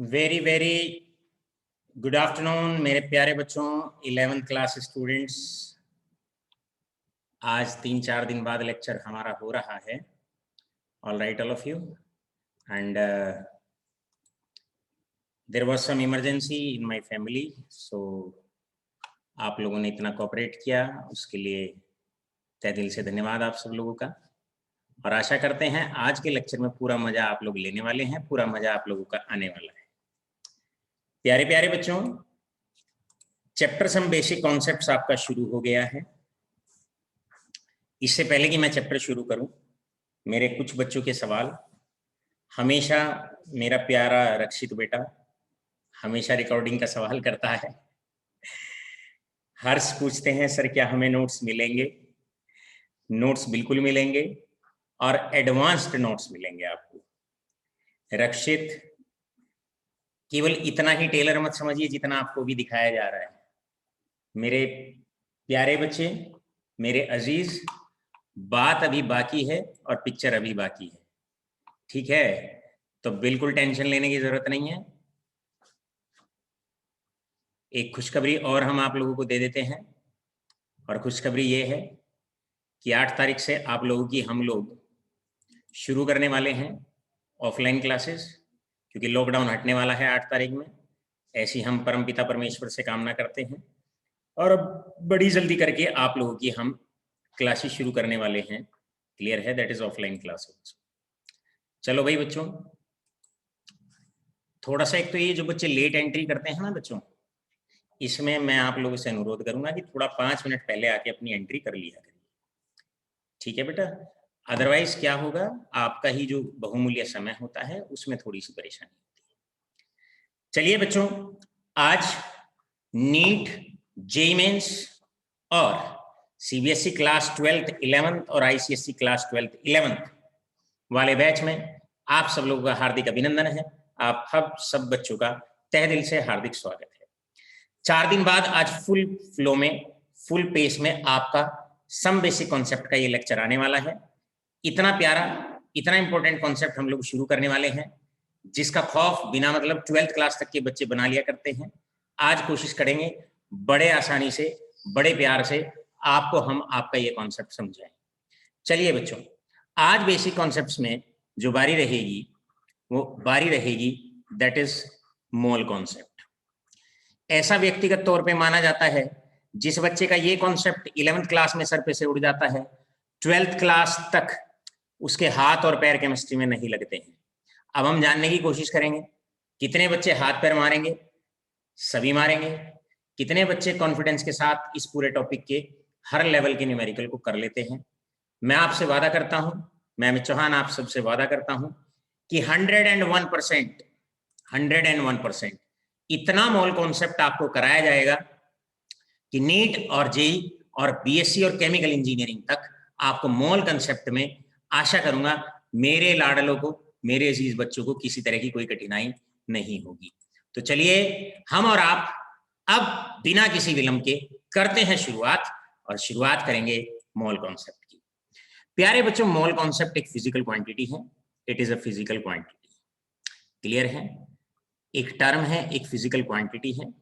Very very good afternoon मेरे प्यारे बच्चों, 11th क्लास स्टूडेंट्स। आज 3-4 दिन बाद लेक्चर हमारा हो रहा है। All right all of you, and there was some emergency in my family, so आप लोगों ने इतना कोऑपरेट किया, उसके लिए तहे दिल से धन्यवाद आप सब लोगों का। और आशा करते हैं आज के लेक्चर में पूरा मजा आप लोग लेने वाले हैं, पूरा मजा आप लोगों का आने वाला है। प्यारे प्यारे बच्चों, चैप्टर सम बेसिक कॉन्सेप्ट्स आपका शुरू हो गया है। इससे पहले कि मैं चैप्टर शुरू करूं, मेरे कुछ बच्चों के सवाल। हमेशा मेरा प्यारा रक्षित बेटा हमेशा रिकॉर्डिंग का सवाल करता है। हर्ष पूछते हैं सर क्या हमें नोट्स मिलेंगे? नोट्स बिल्कुल मिलेंगे और एडवांस्ड नोट्स मिलेंगे आपको। रक्षित केवल इतना ही टेलर मत समझिए जितना आपको भी दिखाया जा रहा है। मेरे प्यारे बच्चे, मेरे अजीज, बात अभी बाकी है और पिक्चर अभी बाकी है, ठीक है? तो बिल्कुल टेंशन लेने की जरूरत नहीं है। एक खुशखबरी और हम आप लोगों को दे देते हैं, और खुशखबरी ये है कि 8 तारीख से आप लोगों की हम लोग शुरू करने वाले हैं ऑफलाइन क्लासेस, क्योंकि लॉकडाउन हटने वाला है 8 तारीख में। ऐसी हम परमपिता परमेश्वर से कामना करते हैं, और अब बड़ी जल्दी करके आप लोगों की हम क्लासेस शुरू करने वाले हैं। क्लियर है? That is offline classes. चलो भाई बच्चों, थोड़ा सा एक तो ये जो बच्चे लेट एंट्री करते हैं ना बच्चों, इसमें मैं आप लोगों से अनुरोध करूंगा कि थोड़ा 5 मिनट पहले आके अपनी एंट्री कर लिया करिए, ठीक है बेटा? अदरवाइज क्या होगा, आपका ही जो बहुमूल्य समय होता है उसमें थोड़ी सी परेशानी होती है। चलिए बच्चों, आज नीट, जेईई मेंस और सीबीएसई क्लास 12th 11th और आईसीएसई क्लास 12th 11th वाले बैच में आप सब लोगों का हार्दिक अभिनंदन है। आप सब बच्चों का तहे दिल से हार्दिक स्वागत है। 4 दिन बाद आज फुल फ्लो में, फुल पेस में आपका सम बेसिक कॉन्सेप्ट का ये लेक्चर आने वाला है। इतना प्यारा, इतना इंपॉर्टेंट कॉन्सेप्ट हम लोग शुरू करने वाले हैं, जिसका खौफ बिना मतलब 12th क्लास तक के बच्चे बना लिया करते हैं। आज कोशिश करेंगे बड़े आसानी से, बड़े प्यार से आपको हम आपका ये कॉन्सेप्ट समझाएं। चलिए बच्चों, आज बेसिक कॉन्सेप्ट्स में जो बारी रहेगी वो बारी रहेगी दैट इज मोल कॉन्सेप्ट। ऐसा व्यक्तिगत तौर पे माना जाता है जिस बच्चे का ये कॉन्सेप्ट 11th क्लास में सर पे से उड़ जाता है, 12th क्लास तक उसके हाथ और पैर केमिस्ट्री में नहीं लगते हैं। अब हम जानने की कोशिश करेंगे कितने बच्चे हाथ पैर मारेंगे? सभी मारेंगे। कितने बच्चे कॉन्फिडेंस के साथ इस पूरे टॉपिक के हर लेवल के न्यूमेरिकल को कर लेते हैं? मैं आपसे वादा करता हूं, मैं अमित चौहान आप सबसे वादा करता हूं कि 101% इतना मोल कॉन्सेप्ट आपको कराया जाएगा कि नीट और जेईई और बीएससी और केमिकल इंजीनियरिंग तक आपको मोल कंसेप्ट में, आशा करूंगा मेरे लाडलों को, मेरे अजीज बच्चों को किसी तरह की कोई कठिनाई नहीं होगी। तो चलिए हम और आप अब बिना किसी विलंब के करते हैं शुरुआत, और शुरुआत करेंगे मोल कॉन्सेप्ट की। प्यारे बच्चों, मोल कॉन्सेप्ट एक फिजिकल क्वांटिटी है। It is a physical quantity. Clear है? एक टर्म है, एक फिजिकल क्वांटिटी है,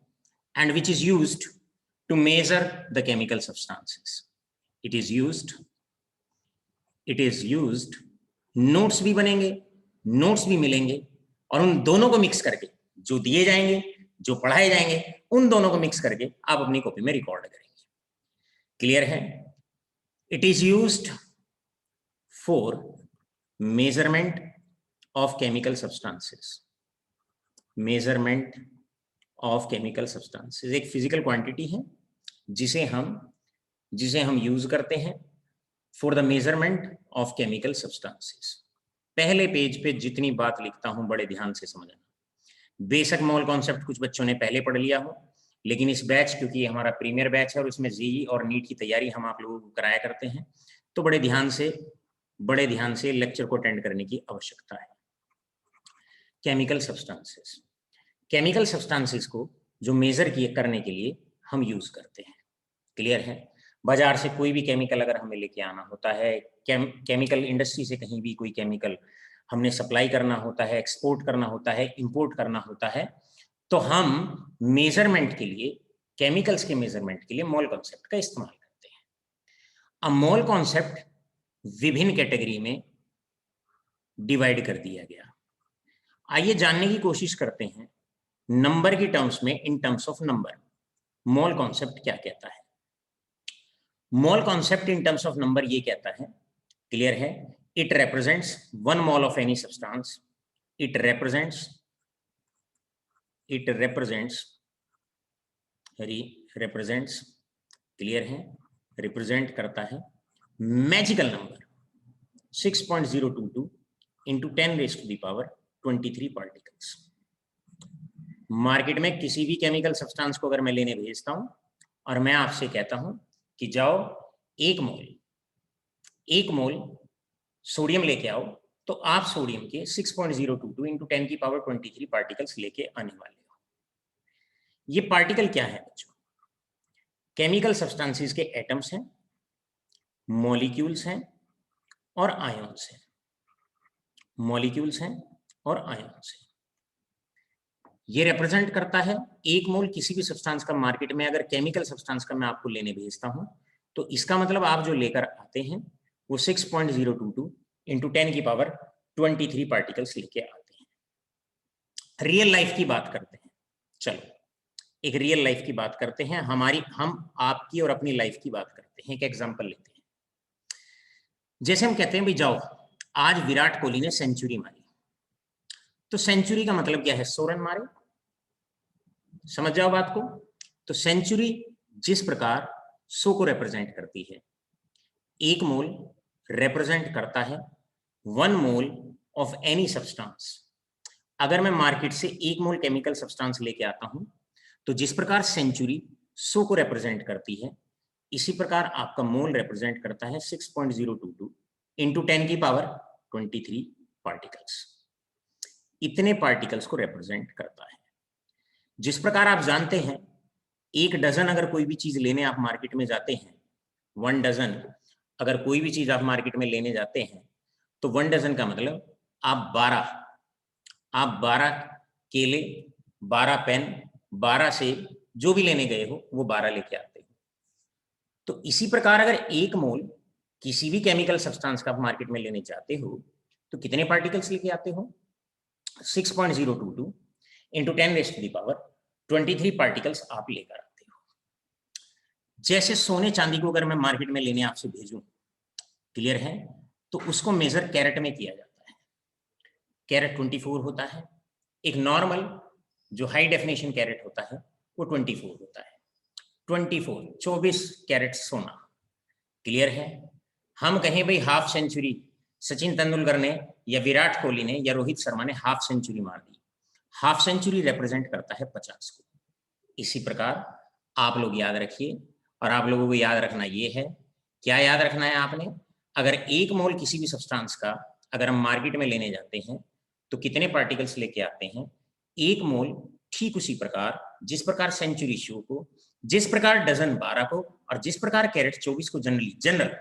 and which is used to measure the chemical substances. It is used notes भी बनेंगे, नोट्स भी मिलेंगे, और उन दोनों को मिक्स करके जो दिए जाएंगे, जो पढ़ाए जाएंगे, उन दोनों को मिक्स करके आप अपनी कॉपी में रिकॉर्ड करेंगे। क्लियर है? It is used for measurement of chemical substances. Measurement of chemical substances एक फिजिकल क्वांटिटी है जिसे हम यूज करते हैं for the measurement of chemical substances. पहले पेज पे जितनी बात लिखता हूं बड़े ध्यान से समझना। बेशक मोल कॉन्सेप्ट कुछ बच्चों ने पहले पढ़ लिया हो, लेकिन इस बैच, क्योंकि हमारा प्रीमियर बैच है और इसमें जेईई और नीट की तैयारी हम आप लोगों को कराया करते हैं, तो बड़े ध्यान से लेक्चर को अटेंड करने की आवश्यकता है। केमिकल सब्सटेंसेस को जो मेजर करने के लिए हम यूज करते हैं। क्लियर है? बाजार से कोई भी केमिकल अगर हमें लेके आना होता है, केमिकल इंडस्ट्री से कहीं भी कोई केमिकल हमने सप्लाई करना होता है, एक्सपोर्ट करना होता है, इंपोर्ट करना होता है, तो हम मेजरमेंट के लिए, केमिकल्स के मेजरमेंट के लिए मोल कॉन्सेप्ट का इस्तेमाल करते हैं। अब मोल कॉन्सेप्ट विभिन्न कैटेगरी में डिवाइड कर दिया गया। आइए जानने की कोशिश करते हैं नंबर की टर्म्स में, इन terms of number mole concept क्या कहता है। Mole concept in terms of number ये कहता है, क्लियर है, it represents 1 mole of any substance, it represents clear है, रिप्रेजेंट करता है magical number 6.022 into 10 raised to the power 23 particles. Market में किसी भी केमिकल सब्सटेंस को अगर मैं लेने भेजता हूं और मैं आपसे कहता हूं कि जाओ एक मोल सोडियम लेके आओ, तो आप सोडियम के 6.022 into 10 की पावर 23 पार्टिकल्स लेके आने वाले हो। ये पार्टिकल क्या है बच्चों? केमिकल सब्सटेंसेस के एटम्स हैं, मॉलिक्यूल्स हैं और आयन्स हैं, मॉलिक्यूल्स हैं और आयन्स हैं। ये रिप्रेजेंट करता है एक मोल किसी भी सब्सटेंस का मार्केट में अगर केमिकल सब्सटेंस का मैं आपको लेने भेजता हूं, तो इसका मतलब आप जो लेकर आते हैं वो 6.022 into 10 की पावर 23 पार्टिकल्स लेके आते हैं। रियल लाइफ की बात करते हैं, चलो एक रियल लाइफ की बात करते हैं, हम आपकी और अपनी लाइफ की बात करते हैं। एक एग्जांपल लेते हैं, जैसे हम कहते हैं भाई जाओ आज विराट कोहली ने सेंचुरी मारी, तो सेंचुरी का मतलब क्या है? 100 रन मारे, समझ जाओ बात को। तो सेंचुरी जिस प्रकार 100 को रिप्रेजेंट करती है, एक मोल रिप्रेजेंट करता है 1 मोल ऑफ एनी सब्सटेंस। अगर मैं मार्केट से 1 मोल केमिकल सब्सटेंस लेके आता हूं, तो जिस प्रकार सेंचुरी 100 को रिप्रेजेंट करती है, इसी प्रकार आपका मोल रिप्रेजेंट करता है 6.022 into 10 की पावर 23 पार्टिकल्स। इतने पार्टिकल्स को रिप्रेजेंट करता है। जिस प्रकार आप जानते हैं, 1 डजन अगर कोई भी चीज लेने आप मार्केट में जाते हैं, 1 डजन अगर कोई भी चीज आप मार्केट में लेने जाते हैं, तो 1 डजन का मतलब आप 12 केले, 12 पेन, 12 सेब जो भी लेने गए हो वो 12 लेके आते हो। तो इसी प्रकार अगर 1 मोल किसी भी केमिकल सब्सटेंस का आप मार्केट में लेने जाते हो, तो कितने पार्टिकल्स लेके आते हो? 6.022 into 10 raised to the power 23 particles आप लेकर आते हो। जैसे सोने चांदी को अगर मैं मार्केट में लेने आपसे भेजूं, क्लियर है, तो उसको मेजर कैरेट में किया जाता है। कैरेट 24 होता है, एक नॉर्मल जो हाई डेफिनेशन कैरेट होता है वो 24 होता है। 24 कैरेट सोना, क्लियर है। हम कहें भाई हाफ सेंचुरी सचिन तेंदुलकर ने या विराट कोहली ने या रोहित शर्मा ने हाफ सेंचुरी मार दी, हाफ सेंचुरी रिप्रेजेंट करता है 50 को। इसी प्रकार आप लोग याद रखिए, और आप लोगों को याद रखना ये है, क्या याद रखना है आपने? अगर 1 मोल किसी भी सब्सटेंस का अगर हम मार्केट में लेने जाते हैं, तो कितने पार्टिकल्स लेके आते हैं? 1 मोल। ठीक उसी प्रकार जिस प्रकार सेंचुरी शो को, जिस प्रकार डजन 12 को, और जिस प्रकार कैरेट 24 को जनरल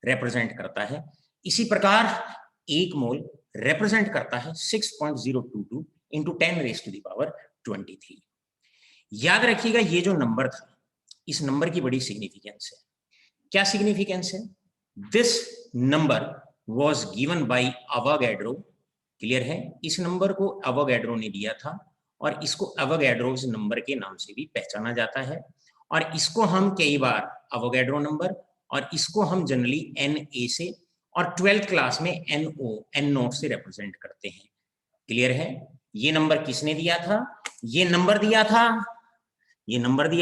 रिप्रेजेंट करता है, इसी प्रकार 1 मोल रिप्रेजेंट करता है 6.022 into 10 raised to the power 23। याद रखिएगा ये जो नंबर था, इस नंबर की बड़ी सिग्निफिकेंस है। क्या सिग्निफिकेंस है? This number was given by Avogadro, clear है। इस नंबर को अवोगाड्रो ने दिया था और इसको अवोगाड्रोस नंबर के नाम से भी पहचाना जाता है, और इसको हम कई बार अवोगाड्रो नंबर, और इसको हम जनरली NA से और 12th क्लास में N नोट से रिप्रेजेंट करते हैं, क्लियर है। ये नंबर किसने दिया था? ये नंबर दिया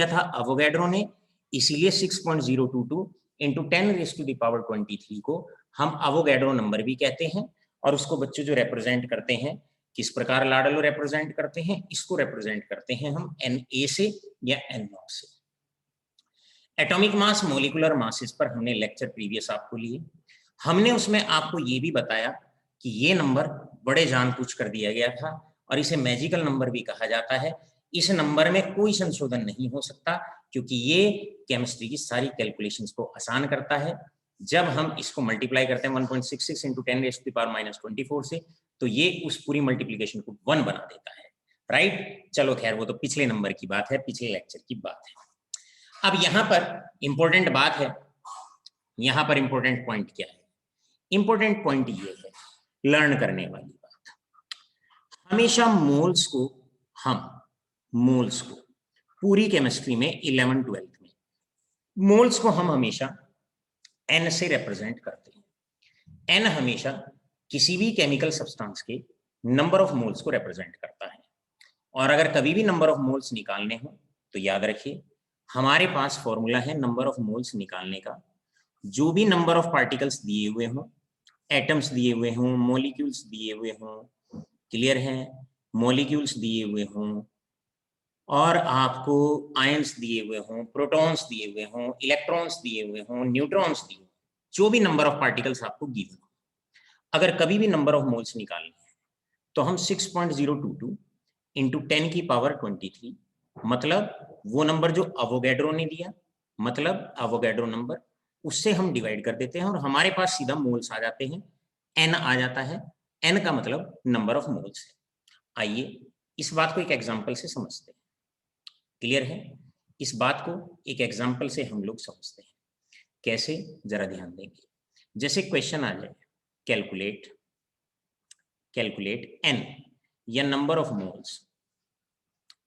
था अवोगाड्रो ने, इसीलिए 6.022 into 10 raised to the power 23 को हम अवोगाड्रो नंबर भी कहते हैं। और उसको बच्चों जो रिप्रेजेंट करते हैं, किस प्रकार लाडलो रिप्रेजेंट करते हैं? इसको रिप्रेजेंट करते हैं हम Na से या N नॉट से। एटॉमिक मास, मोलिकुलर मासेस पर हमने लेक्चर प्रीवियस आपको लिए, हमने उसमें आपको ये भी बताया कि ये नंबर बड़े जानबूझ कर दिया गया था और इसे मैजिकल नंबर भी कहा जाता है। इस नंबर में कोई संशोधन नहीं हो सकता, क्योंकि ये केमिस्ट्री की सारी कैलकुलेशंस को आसान करता है। जब हम इसको मल्टीप्लाई करते हैं 1.66 into 10 raised to the power -24 से, तो ये उस पूरी मल्टीप्लिकेशन को 1 बना देता है, राइट। चलो खैर वो तो पिछले नंबर की बात है, पिछले लेक्चर की बात है। अब यहाँ पर इंपॉर्टेंट बात है, यहाँ पर इंपॉर्टेंट पॉइंट क्या है? इंपॉर्टेंट पॉइंट ये है लर्न करने वाली बात, हमेशा मोल्स को पूरी केमिस्ट्री में 11th-12th में मोल्स को हम हमेशा n से रिप्रेजेंट करते हैं। n हमेशा किसी भी केमिकल सब्सटेंस के नंबर ऑफ मोल्स को रिप्रेजेंट करता है। और अगर कभी भी नंबर ऑफ मोल्स निकालने हो तो याद रखिए हमारे पास फॉर्मूला है नंबर ऑफ मोल्स निकालने का, जो भी नंबर ऑफ पार्टिकल्स दिए हुए हों, एटम्स दिए हुए हों, मॉलिक्यूल्स दिए हुए हों, क्लियर है, मॉलिक्यूल्स दिए हुए हों और आपको आयंस दिए हुए हों, प्रोटॉन्स दिए हुए हों, इलेक्ट्रॉन्स दिए हुए हों, न्यूट्रॉन्स दिए, जो भी नंबर ऑफ पार्टिकल्स आपको गिवन हो, अगर कभी भी नंबर ऑफ मोल्स निकालने हैं तो हम 6.022 इंटू 10 की पावर 23, मतलब वो नंबर जो अवोगैड्रो ने दिया, मतलब अवोगैड्रो नंबर, उससे हम डिवाइड कर देते हैं और हमारे पास सीधा मोल्स आ जाते हैं, n आ जाता है। n का मतलब नंबर ऑफ मोल्स है। आइए इस बात को एक एग्जांपल से समझते हैं, क्लियर है? इस बात को एक एग्जांपल से हम लोग समझते हैं, कैसे जरा ध्यान देंगे। जैसे क्वेश्चन आ जाए कैलकुलेट n या number of moles,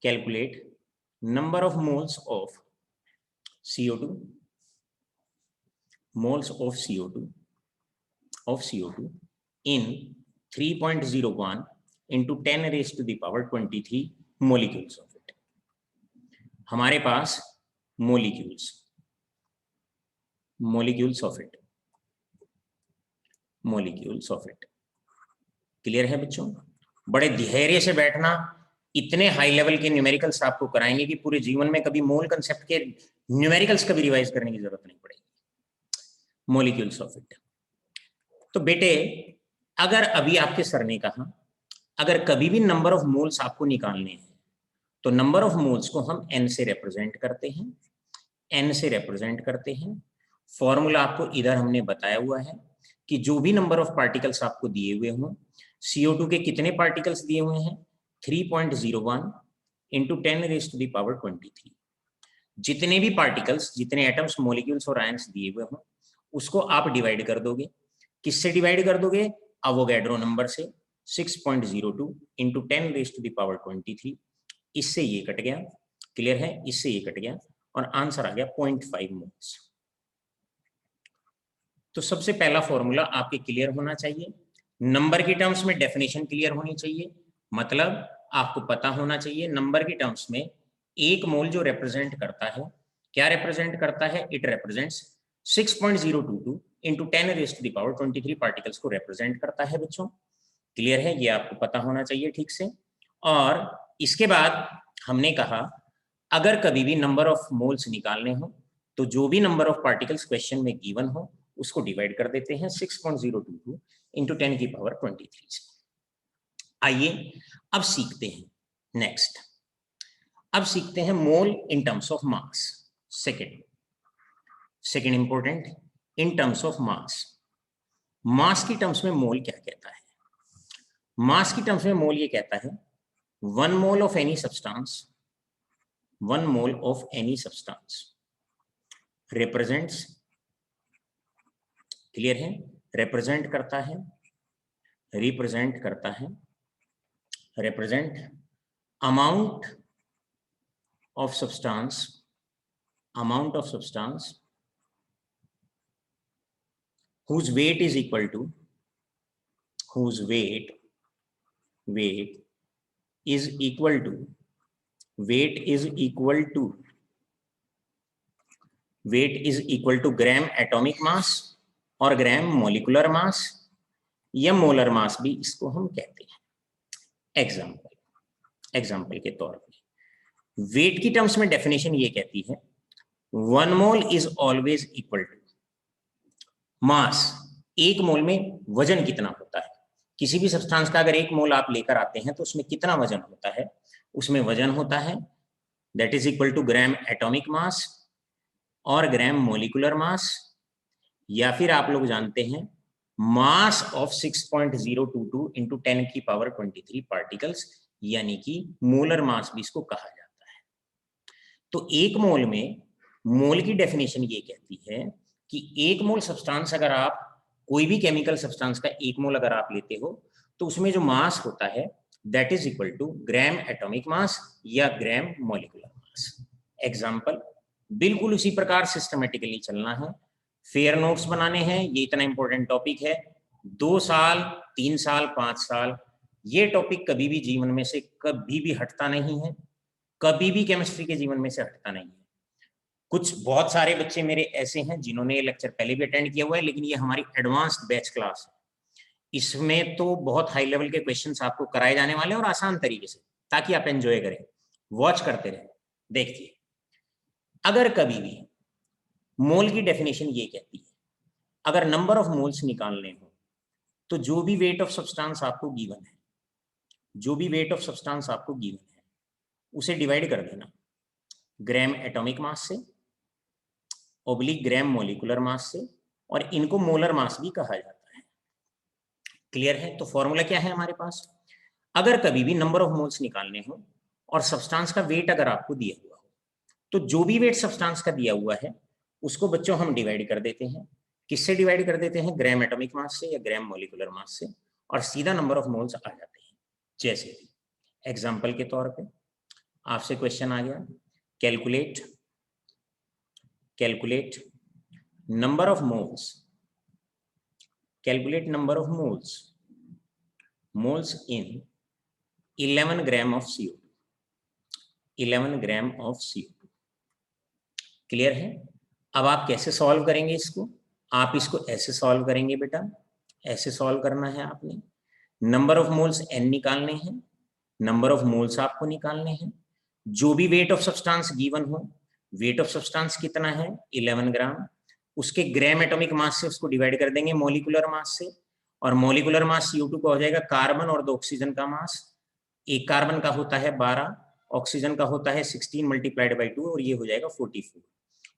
calculate number of moles of CO2 in 3.01 into 10 raised to the power 23 molecules of it। हमारे पास molecules of it क्लियर है बच्चों? बड़े धैर्य से बैठना, इतने हाई लेवल के न्यूमेरिकल्स आपको कराएंगे कि पूरे जीवन में कभी मोल कंसेप्ट के न्यूमेरिकल्स कभी रिवाइज करने की जरूरत नहीं पड़ेगी। Molecules of it. तो बेटे अगर अभी आपके सर ने कहा अगर कभी भी नंबर ऑफ मोल्स आपको निकालने हैं तो नंबर ऑफ मोल्स को हम n से रिप्रेजेंट करते हैं। फॉर्मूला आपको इधर हमने बताया हुआ है कि जो भी नंबर ऑफ पार्टिकल्स आपको दिए हुए हों, CO2 के कितने पार्टिकल्स दिए हुए हैं 3.01 into 10 raise to the power 23। जितने भी पार्टिकल्स, जितने एटम्स, मॉलिक्यूल्स और आयंस दिए हुए हों उसको आप डिवाइड कर दोगे। किससे डिवाइड कर दोगे? अवोगैड्रो नंबर से। 6.02 into 10 raise to the power 23। इससे ये कट गया, क्लियर है, इससे ये कट गया और आंसर आ गया 0.5 मोल्स। तो सबसे पहला फॉर्मूला आपके क्लियर होना चाहिए, नंबर के टर्म्स में डेफिनेशन क्लियर होनी चाहिए, मतलब आपको पता होना चाहिए नंबर के टर्म्स में एक मोल जो रिप्रेजेंट करता है, क्या रिप्रेजेंट करता है? It represents 6.022 into 10 raise to the power 23 particles को रिप्रेजेंट करता है बच्चों। क्लियर है, ये आपको पता होना चाहिए ठीक से। और इसके बाद हमने कहा अगर कभी भी नंबर ऑफ मोल्स निकालने हो तो जो भी नंबर ऑफ पार्टिकल्स क्वेश्चन में गिवन हो उसको डिवाइड कर देते हैं 6.022 इंटू 10 की पावर 23 से। आइए अब सीखते हैं नेक्स्ट, अब सीखते हैं mole in terms of mass. Second important, in terms of mass. Mass की टर्म्स में मोल क्या कहता है? मास की टर्म्स में मोल ये कहता है 1 मोल of any substance, 1 mole of any substance represents, clear है, रिप्रेजेंट करता है represent amount of substance whose weight is equal to gram atomic mass और ग्राम मॉलिक्यूलर मास या मोलर मास भी इसको हम कहते हैं। एग्जाम्पल के तौर पे वेट की टर्म्स में डेफिनेशन ये कहती है 1 mole is always equal to mass. एक मोल में वजन कितना होता है किसी भी सब्सटेंस का, अगर 1 मोल आप लेकर आते हैं तो उसमें कितना वजन होता है? उसमें वजन होता है that is equal to gram atomic mass और ग्राम मॉलिक्यूलर मास, या फिर आप लोग जानते हैं मास ऑफ 6.022 इंटू 10 की पावर 23 पार्टिकल्स, यानी कि मोलर मास भी इसको कहा जाता है। तो एक मोल में, मोल की डेफिनेशन ये कहती है कि एक मोल सब्सटेंस अगर आप कोई भी केमिकल सब्सटेंस का एक मोल अगर आप लेते हो तो उसमें जो मास होता है that is equal to gram atomic mass या ग्राम मॉलिक्यूलर मास। एग्जांपल, बिल्कुल उसी प्रकार सिस्टमेटिकली चलना है, फेयर नोट्स बनाने हैं, ये इतना इंपॉर्टेंट टॉपिक है। 2 साल, 3 साल, 5 साल, ये टॉपिक कभी भी जीवन में से कभी भी हटता नहीं है, कभी भी केमिस्ट्री के जीवन में से हटता नहीं है। कुछ बहुत सारे बच्चे मेरे ऐसे हैं जिन्होंने ये लेक्चर पहले भी अटेंड किया हुआ है, लेकिन ये हमारी एडवांस्ड बैच क्लास है, इसमें तो बहुत हाई लेवल के क्वेश्चंस आपको कराए जाने वाले हैं और आसान तरीके से, ताकि आप एंजॉय करें, वॉच करते रहें। देखिए, अगर कभी भी मोल की डेफिनेशन ये कहती है अगर नंबर ऑफ मोल्स निकालने हो तो जो भी वेट ऑफ सब्सटेंस आपको गिवन है, जो भी वेट ऑफ सब्सटेंस आपको गिवन है उसे डिवाइड कर देना ग्राम एटॉमिक मास से, ओब्लिक ग्राम मॉलिक्यूलर मास से, और इनको मोलर मास भी कहा जाता है। क्लियर है? तो फॉर्मूला क्या है हमारे पास, अगर कभी भी नंबर ऑफ मोल्स निकालने हो और सब्सटेंस का वेट अगर आपको दिया हुआ हो तो जो भी वेट सब्सटेंस का दिया हुआ है उसको बच्चों हम डिवाइड कर देते हैं। किससे डिवाइड कर देते हैं? ग्राम एटॉमिक मास से या ग्राम मॉलिक्यूलर मास से, और सीधा नंबर ऑफ मोल्स आ जाते हैं। जैसे एग्जांपल के तौर पे आपसे क्वेश्चन आ गया, calculate number of moles, calculate number of moles in 11 gram of CO2, 11 gram of CO2। Clear है? अब आप कैसे सॉल्व करेंगे इसको? आप इसको ऐसे सॉल्व करेंगे बेटा, ऐसे सॉल्व करना है आपने। नंबर ऑफ मोल्स n निकालने हैं, नंबर ऑफ मोल्स आपको निकालने हैं, जो भी वेट ऑफ सब्सटेंस गिवन हो, वेट ऑफ सब्सटेंस कितना है 11 ग्राम, उसके ग्राम एटॉमिक मास से उसको डिवाइड कर देंगे मॉलिक्यूलर मास से, और मॉलिक्यूलर मास CO2 का हो जाएगा कार्बन और 2 ऑक्सीजन का मास। एक कार्बन का होता है 12, ऑक्सीजन का होता है 16 मल्टीप्लाइड बाई 2, और ये हो जाएगा 44।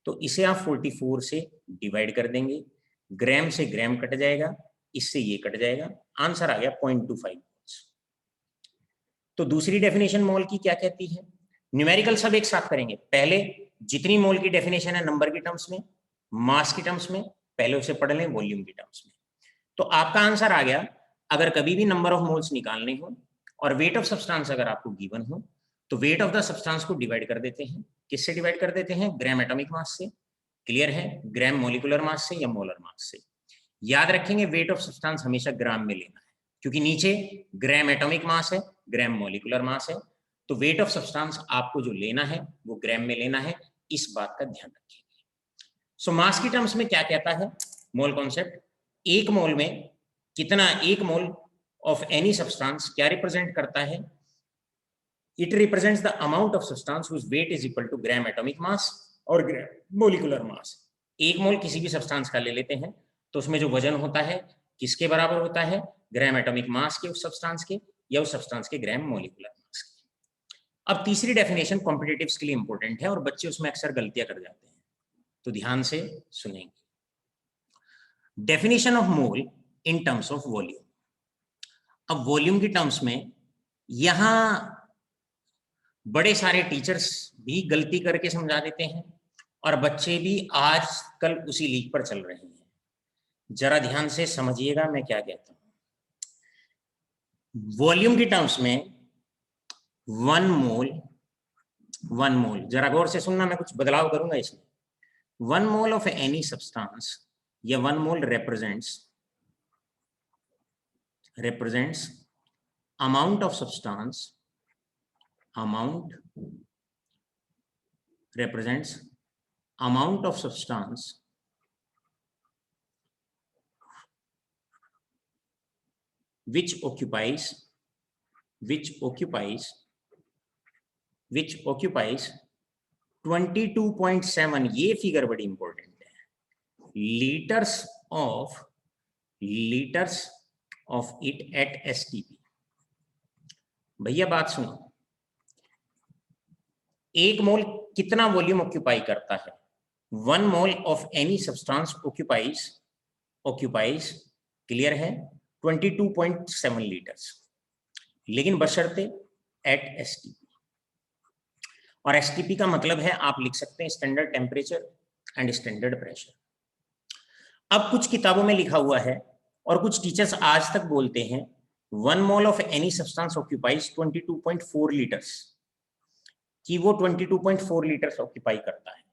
तो इसे आप 44 से डिवाइड कर देंगे, ग्राम से ग्राम कट जाएगा, इससे ये कट जाएगा, आंसर आ गया 0.25 मोल्स। तो दूसरी डेफिनेशन मोल की क्या कहती है? न्यूमेरिकल सब एक साथ करेंगे, पहले जितनी मोल की डेफिनेशन है नंबर की टर्म्स में, मास की टर्म्स में, पहले उसे पढ़ लें वॉल्यूम की टर्म्स में। तो आपका आंसर आ गया, अगर कभी भी नंबर ऑफ मोल्स निकालने हो और वेट ऑफ सब्सटेंस अगर आपको गिवन हो तो वेट ऑफ द सब्सटेंस को डिवाइड कर देते हैं। किससे डिवाइड कर देते हैं? ग्राम एटॉमिक मास से। क्लियर है? ग्राम मॉलिक्यूलर मास से या मोलर मास से। याद रखेंगे वेट ऑफ सब्सटेंस हमेशा ग्राम में लेना है, क्योंकि नीचे ग्राम एटॉमिक मास है, ग्राम मॉलिक्यूलर मास है, तो वेट ऑफ सब्सटेंस आपको जो लेना है वो ग्राम में लेना है, इस बात का ध्यान रखेंगे। सो मास की टर्म्स में क्या कहता है मोल कॉन्सेप्ट? एक मोल में कितना, एक मोल ऑफ एनी सब्सटेंस क्या रिप्रेजेंट करता है? It represents the amount of substance whose weight is equal to gram atomic mass और ग्राम मॉलिक्यूलर मास। एक मोल किसी भी सब्सटेंस का ले लेते हैं तो उसमें जो वजन होता है किसके बराबर होता है? ग्राम एटॉमिक मास के उस सब्सटेंस के, या उस सब्सटेंस के ग्राम मॉलिक्यूलर मास के। अब तीसरी डेफिनेशन कॉम्पिटिटिव्स के लिए इंपॉर्टेंट है और बच्चे उसमें अक्सर गलतियां कर जाते हैं, तो ध्यान से सुनेंगे। Definition of mole in terms of volume. अब वॉल्यूम की टर्म्स में यहां बड़े सारे टीचर्स भी गलती करके समझा देते हैं और बच्चे भी आजकल उसी लीक पर चल रहे हैं। जरा ध्यान से समझिएगा मैं क्या कहता हूं। वॉल्यूम की टर्म्स में 1 मोल, जरा गौर से सुनना, मैं कुछ बदलाव करूंगा इसमें। 1 मोल ऑफ एनी सब्सटेंस या 1 मोल represents amount of substance, represents amount of substance which occupies 22.7, ये फिगर बड़ी इंपॉर्टेंट है, litres of it at STP। भैया बात सुनो, एक मोल कितना वॉल्यूम ऑक्यूपाई करता है? 1 मोल of any substance occupies clear है, 22.7 लीटर्स, लेकिन बशर्ते एट एसटीपी। और एसटीपी का मतलब है आप लिख सकते हैं standard temperature and standard pressure. अब कुछ किताबों में लिखा हुआ है और कुछ टीचर्स आज तक बोलते हैं 1 मोल of any substance occupies 22.4 litres, कि वो 22.4 लीटर्स ऑक्यूपाई करता है।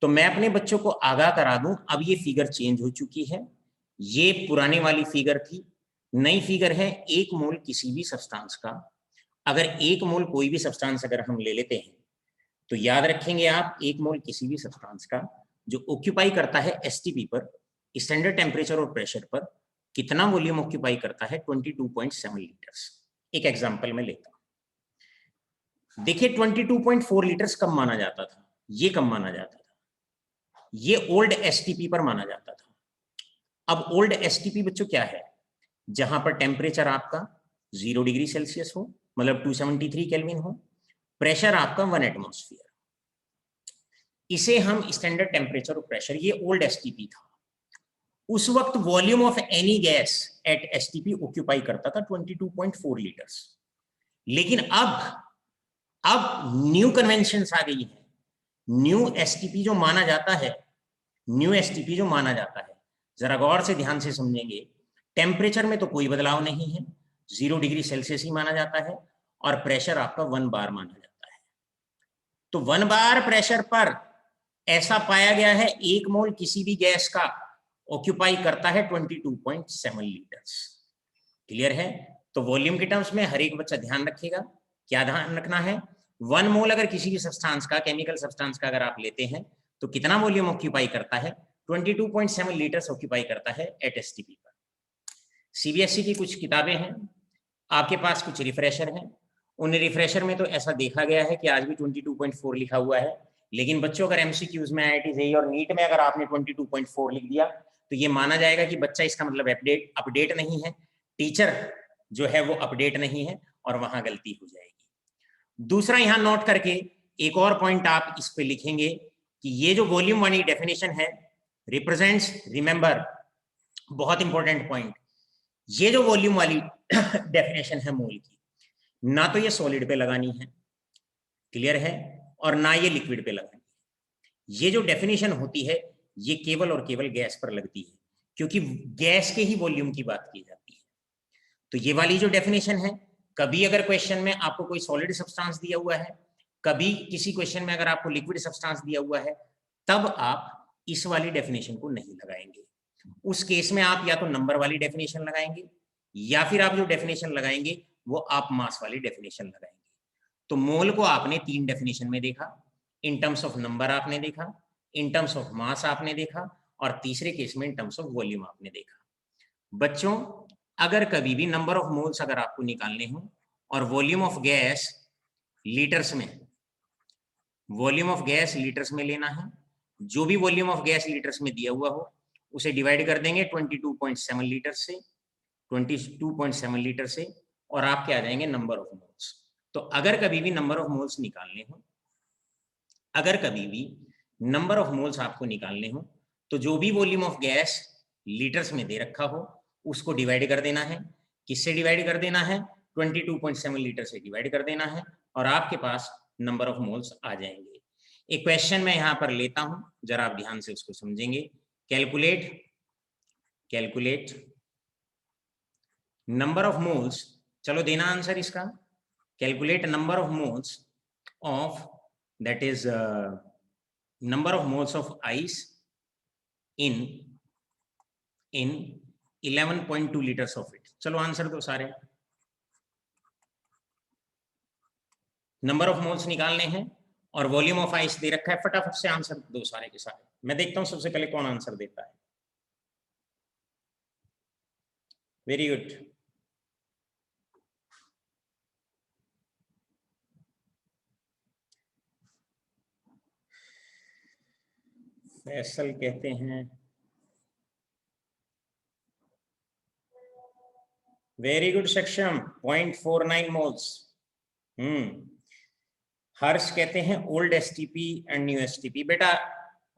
तो मैं अपने बच्चों को आगाह करा दूं, अब ये फिगर चेंज हो चुकी है, ये पुराने वाली फिगर थी, नई फिगर है 1 मोल किसी भी सब्सटेंस का। अगर 1 मोल कोई भी सब्सटेंस अगर हम ले लेते हैं तो याद रखेंगे आप 1 मोल किसी भी सब्सटेंस का जो ऑक्यूपाई करता है एसटीपी पर, स्टैंडर्ड टेम्परेचर और प्रेशर पर, कितना वॉल्यूम ऑक्यूपाई करता है 22.7 लीटर्स। एक एग्जांपल में लेता हूं, देखिए 22.4 लीटर्स कब माना जाता था, ये कब माना जाता था, ये ओल्ड एसटीपी पर माना जाता था। अब ओल्ड एसटीपी बच्चों क्या है, जहां पर टेम्परेचर आपका 0 डिग्री सेल्सियस हो, मतलब 273 केल्विन हो, प्रेशर आपका 1 एटमॉस्फेयर, इसे हम स्टैंडर्ड टेम्परेचर और प्रेशर, ये ओल्ड एसटीपी था। उस वक्त volume of any gas at STP occupy करता था 22.4 लीटर्स। लेकिन अब न्यू कन्वेंशंस आ गई है, न्यू एसटीपी जो माना जाता है, न्यू एसटीपी जो माना जाता है, जरा गौर से ध्यान से समझेंगे, टेम्परेचर में तो कोई बदलाव नहीं है, 0 डिग्री सेल्सियस ही माना जाता है, और प्रेशर आपका 1 बार माना जाता है। तो 1 बार प्रेशर पर ऐसा पाया गया है 1 मोल किसी भी गैस का ऑक्यूपाई करता है 22.7 लीटर्स। क्लियर है? तो वॉल्यूम के टर्म्स में हर एक बच्चा ध्यान रखेगा, क्या ध्यान रखना है, 1 मोल अगर किसी भी सब्सटेंस का, केमिकल सब्सटेंस का अगर आप लेते हैं तो कितना वॉल्यूम ऑक्यूपाई करता है, 22.7 लीटर्स ऑक्यूपाई करता है एट एसटीपी पर। सीबीएसई की कुछ किताबें हैं, आपके पास कुछ रिफ्रेशर हैं, उन रिफ्रेशर में तो ऐसा देखा गया है कि आज भी 22.4 लिखा हुआ है, लेकिन बच्चों अगर एमसीक्यूज में, आईआईटी जेईई और नीट में अगर आपने 22.4 लिख दिया तो ये माना जाएगा कि बच्चा, इसका मतलब अपडेट नहीं है, टीचर जो है वो अपडेट नहीं है, और वहां गलती हो जाएगी। दूसरा यहां नोट करके एक और पॉइंट आप इस पे लिखेंगे कि ये जो वॉल्यूम वाली डेफिनेशन है, रिप्रेजेंट्स, रिमेंबर, बहुत इंपॉर्टेंट पॉइंट, ये जो वॉल्यूम वाली डेफिनेशन है मोल की, ना तो ये सॉलिड पे लगानी है, क्लियर है, और ना ये लिक्विड पे लगानी है। ये जो डेफिनेशन होती है ये केवल और केवल गैस पर लगती है, क्योंकि गैस के ही वॉल्यूम की बात की जाती है। तो ये वाली जो डेफिनेशन है, कभी अगर क्वेश्चन में आपको कोई सॉलिड सब्सटेंस दिया हुआ है, कभी किसी क्वेश्चन में अगर आपको लिक्विड सब्सटेंस दिया हुआ है, तब आप इस वाली डेफिनेशन को नहीं लगाएंगे। उस केस में आप या तो नंबर वाली डेफिनेशन लगाएंगे, या फिर आप जो डेफिनेशन लगाएंगे वो आप मास वाली डेफिनेशन लगाएंगे। तो मोल को आपने 3 डेफिनेशन में देखा, इन टर्म्स ऑफ नंबर आपने देखा, इन टर्म्स ऑफ मास आपने देखा, और तीसरे केस में इन टर्म्स ऑफ वॉल्यूम आपने देखा। बच्चों, अगर कभी भी नंबर ऑफ मोल्स अगर आपको निकालने हो और वॉल्यूम ऑफ गैस लीटर्स में, वॉल्यूम ऑफ गैस लीटर्स में लेना है, जो भी वॉल्यूम ऑफ गैस लीटर्स में दिया हुआ हो उसे डिवाइड कर देंगे 22.7 लीटर से, 22.7 लीटर से, और आपके आ जाएंगे नंबर ऑफ मोल्स। तो अगर कभी भी नंबर ऑफ मोल्स निकालने हो, अगर कभी भी नंबर ऑफ मोल्स आपको निकालने हो, तो जो भी वॉल्यूम ऑफ गैस लीटर्स में दे रखा हो उसको डिवाइड कर देना है। किससे डिवाइड कर देना है? 22.7 लीटर से डिवाइड कर देना है, और आपके पास नंबर ऑफ मोल्स आ जाएंगे। एक क्वेश्चन मैं यहां पर लेता हूं, जरा आप ध्यान से उसको समझेंगे। कैलकुलेट नंबर ऑफ मोल्स, चलो देना आंसर इसका। Calculate number of moles of, that is number of moles of ice in 11.2 liters of it। चलो आंसर दो सारे, नंबर ऑफ मोल्स निकालने हैं और वॉल्यूम ऑफ आइस दे रखा है, फटाफट से आंसर दो सारे के सारे। मैं देखता हूं सबसे पहले कौन आंसर देता है। वेरी गुड, फैसल कहते हैं। वेरी गुड सक्षम, 0.49 मोल्स। हर्ष कहते हैं old STP and new STP. बेटा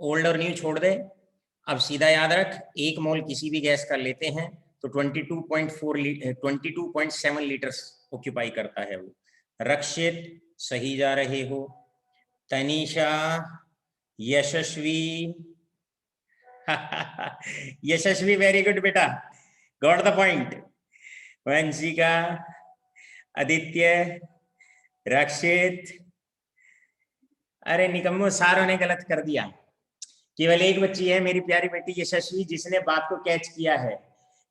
ओल्ड और न्यू छोड़ दे, अब सीधा याद रख, 1 मोल किसी भी गैस का लेते हैं तो 22.7 लीटर्स ऑक्यूपाई करता है वो। रक्षित सही जा रहे हो, तनीषा, यशस्वी यशस्वी वेरी गुड बेटा, got the point. Vanshika, Aditya, Rakshit, अरे निकम्मो सारों ने गलत कर दिया। केवल एक बच्ची है मेरी प्यारी बेटी यशस्वी जिसने बात को कैच किया है।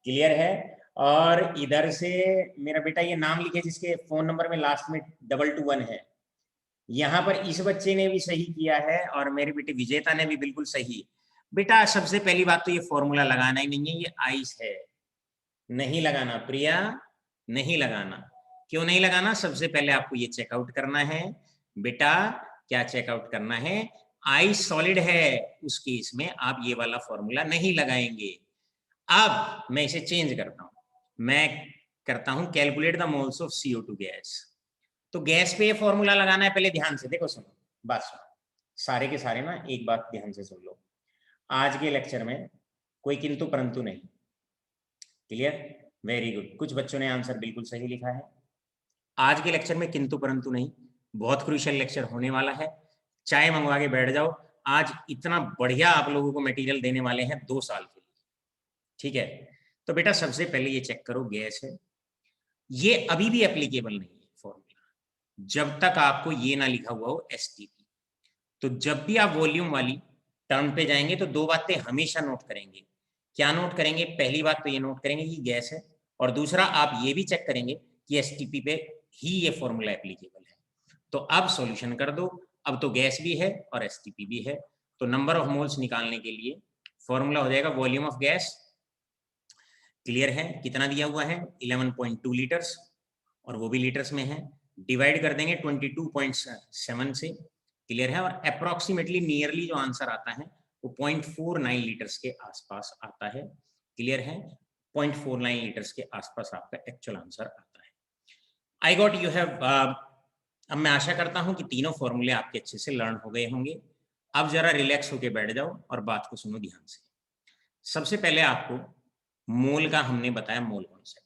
क्लियर है? और इधर से मेरा बेटा ये नाम लिखे जिसके फोन नंबर में लास्ट में 221 है। यहाँ पर इस बच्चे ने भी सही किया है और मेरी बेटी विजेता ने भी बिल्कुल सही। बेटा सबसे पहली बात तो ये फॉर्मूला लगाना ही नहीं है, ये आइस है, नहीं लगाना प्रिया, नहीं लगाना। क्यों नहीं लगाना? सबसे पहले आपको ये चेकआउट करना है बेटा। क्या चेकआउट करना है? आइस सॉलिड है, उस केस में आप ये वाला फॉर्मूला नहीं लगाएंगे। अब मैं इसे चेंज करता हूं, मैं करता हूं calculate the moles of CO2 gas. तो गैस पे ये फॉर्मूला लगाना है, पहले ध्यान से देखो, सुनो बात सुनो, सारे के सारे ना एक बात ध्यान से सुन लो। आज के लेक्चर में कोई किंतु परंतु नहीं। क्लियर? वेरी गुड, कुछ बच्चों ने आंसर बिल्कुल सही लिखा है। आज के लेक्चर में किंतु परंतु नहीं, बहुत क्रूशियल लेक्चर होने वाला है। चाय मंगवा के बैठ जाओ, आज इतना बढ़िया आप लोगों को मटेरियल देने वाले हैं 2 साल के लिए। ठीक है? तो बेटा सबसे पहले ये चेक करो, गैस है, ये अभी भी एप्लीकेबल नहीं है फॉर्मूला जब तक आपको ये ना लिखा हुआ हो STP। तो जब भी आप वॉल्यूम वाली टर्म पे जाएंगे तो 2 बातें हमेशा नोट करेंगे। क्या नोट करेंगे? पहली बात तो ये नोट करेंगे कि गैस है, और दूसरा आप ये भी चेक करेंगे कि STP पे ही ये फॉर्मूला एप्लीकेबल है। तो अब सॉल्यूशन कर दो, अब तो गैस भी है और STP भी है। तो नंबर ऑफ मोल्स निकालने के लिए फॉर्मूला हो जाएगा वॉल्यूम ऑफ गैस। क्लियर है? कितना दिया हुआ है? 11.2 लीटर्स, और वो भी लीटर्स में है। डिवाइड कर देंगे 22.7 से। क्लियर है? और अप्रोक्सीमेटली नियरली जो आंसर आता है वो 0.49 लीटर्स के आसपास आता है। क्लियर है? 0.49 लीटर्स के आसपास आपका एक्चुअल आंसर आता है। I got you have. अब मैं आशा करता हूं कि तीनों फॉर्मूले आपके अच्छे से लर्न हो गए होंगे। अब जरा रिलैक्स होके बैठ जाओ और बात को सुनो ध्यान से। सबसे पहले आपको मोल का हमने बताया, मोल कॉन्सेप्ट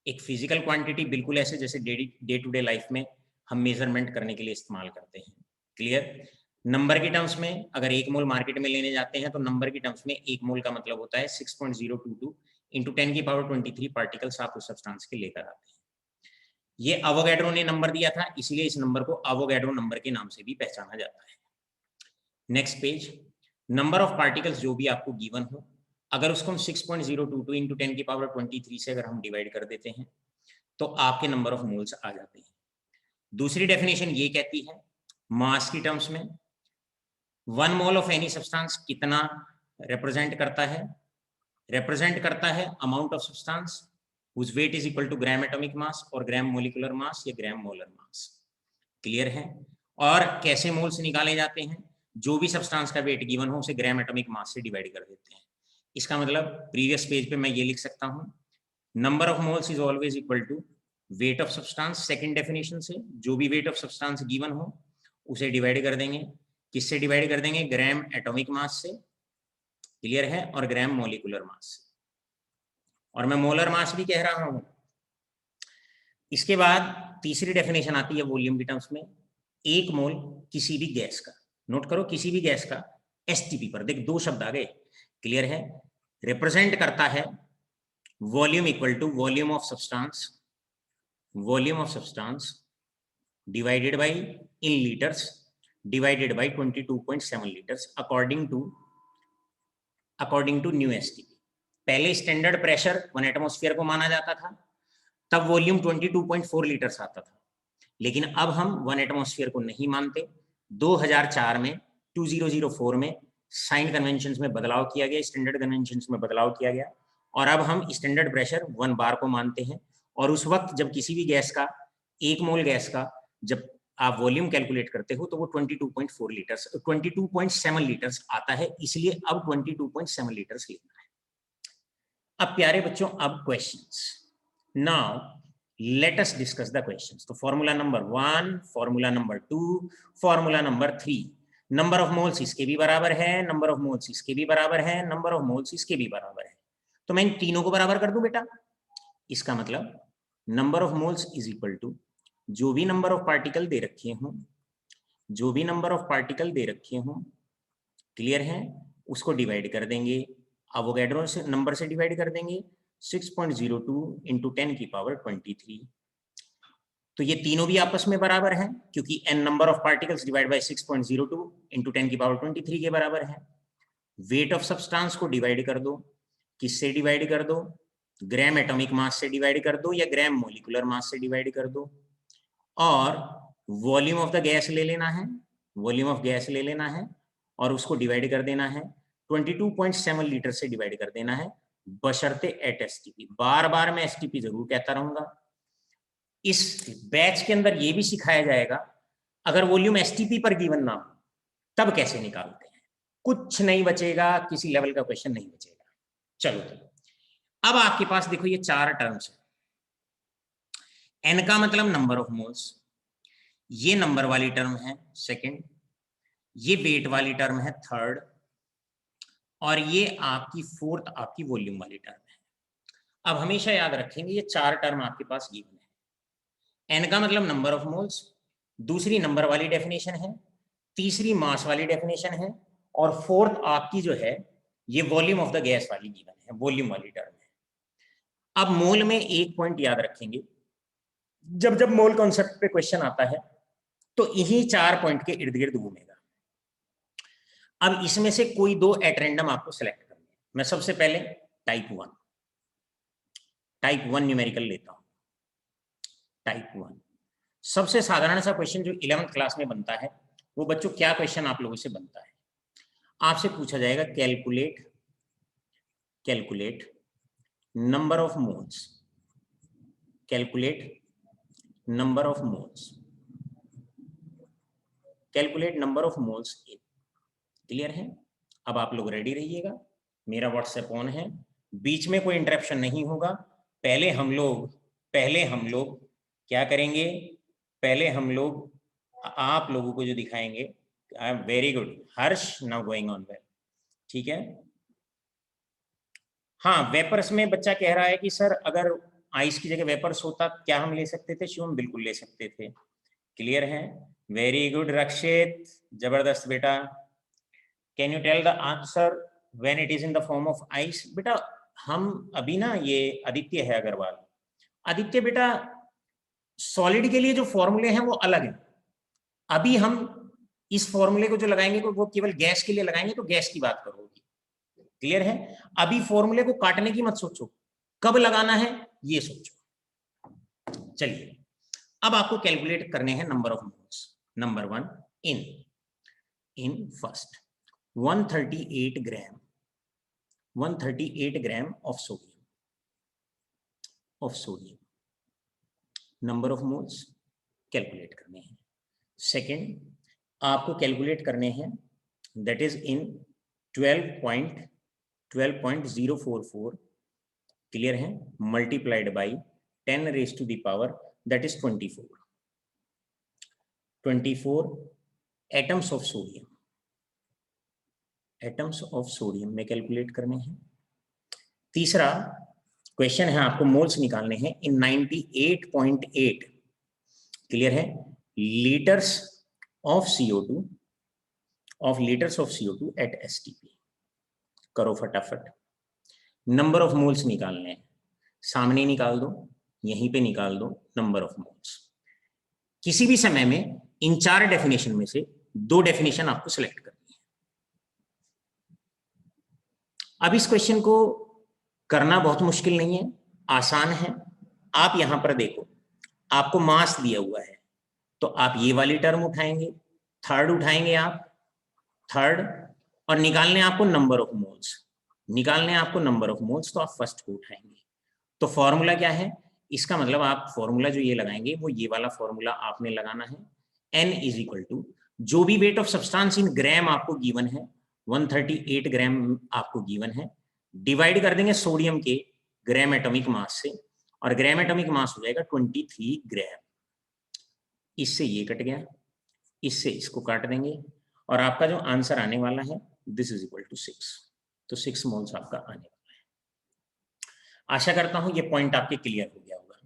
एक फिजिकल क्वांटिटी, बिल्कुल ऐसे जैसे डे टू डे लाइफ में हम मेजरमेंट करने के लिए इस्तेमाल करते हैं। क्लियर? नंबर की टर्म्स में अगर 1 मोल मार्केट में लेने जाते हैं तो नंबर की टर्म्स में 1 मोल का मतलब होता है 6.022 इंटू 10 की पावर 23 पार्टिकल्स आप उस सब्सटेंस के लेकर आते हैं। ये अवोगैड्रो ने नंबर दिया था, इसलिए इस नंबर को अवोगैड्रो नंबर के नाम से भी पहचाना जाता है। Next page, number of particles जो भी आपको गिवन हो, अगर उसको हम 6.022 इंटू 10 की पावर 23 से अगर हम डिवाइड कर देते हैं तो आपके नंबर ऑफ मोल्स आ जाते हैं। दूसरी डेफिनेशन ये कहती है मास की टर्म्स में 1 मोल ऑफ एनी सब्सटेंस कितना रिप्रेजेंट करता है? रिप्रेजेंट करता है amount of substance whose weight is equal to gram atomic mass और ग्राम मोलिकुलर मास या ग्राम मोलर मास। क्लियर है? और कैसे मोल्स निकाले जाते हैं? जो भी सब्सटेंस का वेट गिवन हो उसे ग्राम एटॉमिक मास से डिवाइड कर देते हैं। इसका मतलब प्रीवियस पेज पे मैं ये लिख सकता हूं, number of moles is always equal to weight of substance. Second definition से जो भी वेट ऑफ सब्सटेंस गिवन हो उसे डिवाइड कर देंगे, किससे डिवाइड कर देंगे? ग्राम एटॉमिक मास से। क्लियर है? और ग्राम मोलिकुलर मास से, और मैं मोलर मास भी कह रहा हूं। इसके बाद तीसरी डेफिनेशन आती है वॉल्यूम की टर्म्स में, 1 मोल किसी भी गैस का, नोट करो किसी भी गैस का STP पर, देख 2 शब्द आ गए। क्लियर है? रिप्रेजेंट करता है volume equal to volume of substance, volume of substance divided by in litres divided by 22.7 litres according to new STP। पहले स्टैंडर्ड प्रेशर 1 एटमॉस्फेयर को माना जाता था, तब वॉल्यूम 22.4 लीटर्स आता था, लेकिन अब हम 1 एटमॉस्फेयर को नहीं मानते। 2004 में 2004 में साइन कन्वेंशंस में बदलाव किया गया, स्टैंडर्ड कन्वेंशंस में बदलाव किया गया, और अब हम स्टैंडर्ड प्रेशर 1 बार को मानते हैं। और उस वक्त जब किसी भी गैस का 1 मोल गैस का जब आप वॉल्यूम कैलकुलेट करते हो तो वो 22.4 लीटर्स 22.7 लीटर्स आता है, इसलिए अब 22.7 लीटर्स लिखना है। अब प्यारे बच्चों, अब questions. Now let us discuss the questions. तो formula number 1, formula number 2, formula number 3, number of moles इसके भी बराबर है, नंबर ऑफ मोल्स इसके भी बराबर है, नंबर ऑफ मोल्स इसके भी बराबर है, तो मैं इन तीनों को बराबर कर दूं बेटा। इसका मतलब number of moles is equal to जो भी नंबर ऑफ पार्टिकल दे रखे हों, जो भी नंबर ऑफ पार्टिकल दे रखे हों, क्लियर है, उसको डिवाइड कर देंगे, अवोगाड्रो से नंबर से डिवाइड कर देंगे, 6.02 इंटू 10 की पावर 23। तो ये तीनों भी आपस में बराबर हैं क्योंकि n number of particles divide by 6.02 into 10 की पावर 23 के बराबर है। वेट ऑफ सब्सटेंस को डिवाइड कर दो, किससे डिवाइड कर दो, ग्राम एटॉमिक मास से डिवाइड कर दो या ग्राम मोलिकुलर मास से डिवाइड कर दो, और वॉल्यूम ऑफ द गैस ले लेना है, वॉल्यूम ऑफ गैस ले लेना है और उसको डिवाइड कर देना है 22.7 लीटर से डिवाइड कर देना है, बशर्ते एट एसटीपी। बार बार मैं एसटीपी जरूर कहता रहूंगा। इस बैच के अंदर ये भी सिखाया जाएगा अगर वॉल्यूम एसटीपी पर गिवन ना हो तब कैसे निकालते हैं, कुछ नहीं बचेगा, किसी लेवल का क्वेश्चन नहीं बचेगा। चलो तो अब आपके पास देखो ये चार टर्म्स है। एन का मतलब नंबर ऑफ मोल्स, ये नंबर वाली टर्म है सेकंड, ये वेट वाली टर्म है थर्ड, और ये आपकी फोर्थ आपकी वॉल्यूम वाली टर्म है। अब हमेशा याद रखेंगे ये चार टर्म आपके पास गिवन है। एन का मतलब नंबर ऑफ मोल्स, दूसरी नंबर वाली डेफिनेशन है, तीसरी मास वाली डेफिनेशन है, और फोर्थ आपकी जो है ये वॉल्यूम ऑफ द गैस वाली गिवन है, वॉल्यूम वाली टर्म है। अब मोल में एक पॉइंट याद रखेंगे, जब जब मोल कॉन्सेप्ट पे क्वेश्चन आता है तो इन्हीं चार पॉइंट के इर्द गिर्द घूमेगा। अब इसमें से कोई दो एट रैंडम आपको सिलेक्ट करना है। मैं सबसे पहले टाइप वन न्यूमेरिकल लेता हूं। टाइप वन सबसे साधारण सा क्वेश्चन जो 11th क्लास में बनता है, वो बच्चों क्या क्वेश्चन आप लोगों से बनता है, आपसे पूछा जाएगा calculate number of moles, calculate number of moles, calculate number of moles. Clear है? अब आप लोग रेडी रहिएगा, मेरा व्हाट्सएप ऑन है, बीच में कोई इंटरप्शन नहीं होगा। पहले हम लोग क्या करेंगे, पहले हम लोग आप लोगों को जो दिखाएंगे, I am very good Harsh, now going on well, ठीक है। हाँ, वेपर्स में बच्चा कह रहा है कि सर अगर आइस की जगह वेपर्स होता क्या हम ले सकते थे? शिवम बिल्कुल ले सकते थे। क्लियर है? वेरी गुड रक्षित, जबरदस्त बेटा। Can you tell the answer when it is in the form of ice? बेटा हम अभी ना, ये आदित्य है अग्रवाल, आदित्य बेटा सॉलिड के लिए जो फॉर्मूले हैं वो अलग है। अभी हम इस फॉर्मूले को जो लगाएंगे वो केवल गैस के लिए लगाएंगे, तो गैस की बात करोगी। क्लियर है? अभी फॉर्मूले को काटने की मत सोचो, कब लगाना है ये सोचो। चलिए अब आपको कैलकुलेट करने हैं number of moles. Number one, in first 138 gram of sodium, number of moles calculate करने हैं। सेकेंड आपको कैलकुलेट करने हैं, दैट इज इन 12.044, क्लियर है, multiplied by 10 raise to the power that is 24 atoms of sodium में calculate करने हैं। तीसरा क्वेश्चन है, आपको मोल्स निकालने हैं इन 98.8, क्लियर है, litres of CO2 at STP. करो फटाफट, नंबर ऑफ मोल्स निकालने हैं, सामने निकाल दो, यहीं पे निकाल दो नंबर ऑफ मोल्स। किसी भी समय में इन चार डेफिनेशन में से दो डेफिनेशन आपको सिलेक्ट करनी है। अब इस क्वेश्चन को करना बहुत मुश्किल नहीं है, आसान है। आप यहां पर देखो, आपको मास दिया हुआ है, तो आप ये वाली टर्म उठाएंगे, थर्ड उठाएंगे आप, थर्ड, और निकालने आपको नंबर ऑफ मोल्स, तो आप फर्स्ट को उठाएंगे। तो फॉर्मूला क्या है इसका? मतलब आप फॉर्मूला जो ये लगाएंगे वो ये वाला फॉर्मूला आपने लगाना है। N इज इक्वल टू जो भी वेट ऑफ सब्सटेंस इन ग्राम आपको गिवन है, 138 ग्राम आपको गिवन है, डिवाइड कर देंगे सोडियम के ग्राम एटॉमिक मास से, और ग्राम एटॉमिक मास हो जाएगा 23 ग्राम। इससे ये कट गया, इससे इसको काट देंगे, और आपका जो आंसर आने वाला है दिस इज इक्वल टू 6, तो 6 मोल्स आपका आने वाला है। आशा करता हूं ये पॉइंट आपके क्लियर हो गया होगा।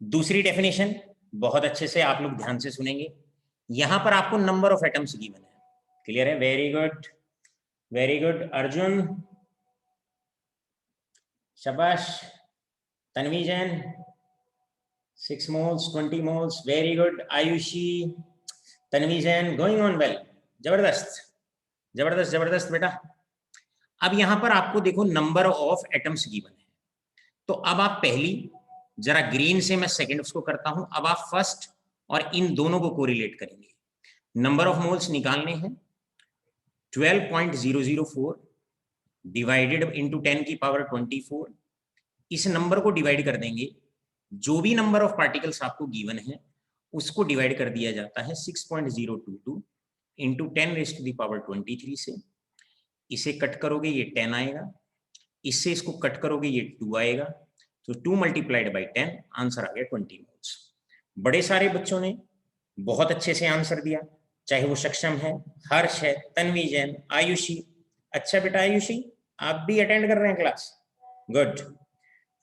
दूसरी डेफिनेशन बहुत अच्छे से आप लोग ध्यान से सुनेंगे। यहां पर आपको नंबर ऑफ एटम्स गिवन है, क्लियर है? वेरी गुड अर्जुन, शाबाश। Tanvi Jain 6 moles, 20 moles, very good. Ayushi, Tanvi Jain, going on well, जबरदस्त जबरदस्त जबरदस्त बेटा। अब यहां पर आपको देखो नंबर ऑफ एटम्स गिवन है, तो अब आप पहली जरा ग्रीन से मैं सेकंड उसको करता हूं, अब आप फर्स्ट और इन दोनों को कोरिलेट करेंगे। नंबर ऑफ मोल्स निकालने हैं, 12.004 डिवाइडेड इंटू 10 की पावर 24। इस नंबर को डिवाइड कर देंगे, जो भी नंबर ऑफ पार्टिकल्स आपको गिवन है उसको डिवाइड कर दिया जाता है 6.022 into 10 raise to the power 23 से। इसे कट करोगे ये 10 आएगा, इससे इसको कट करोगे ये 2 आएगा, तो 2 मल्टीप्लाइड बाई 10, आंसर आ गया 20 मोल्स। बड़े सारे बच्चों ने बहुत अच्छे से आंसर दिया, चाहे वो सक्षम है, हर्ष है, तन्वी जैन, आयुषी। अच्छा बेटा आयुषी, आप भी अटेंड कर रहे हैं क्लास, गुड।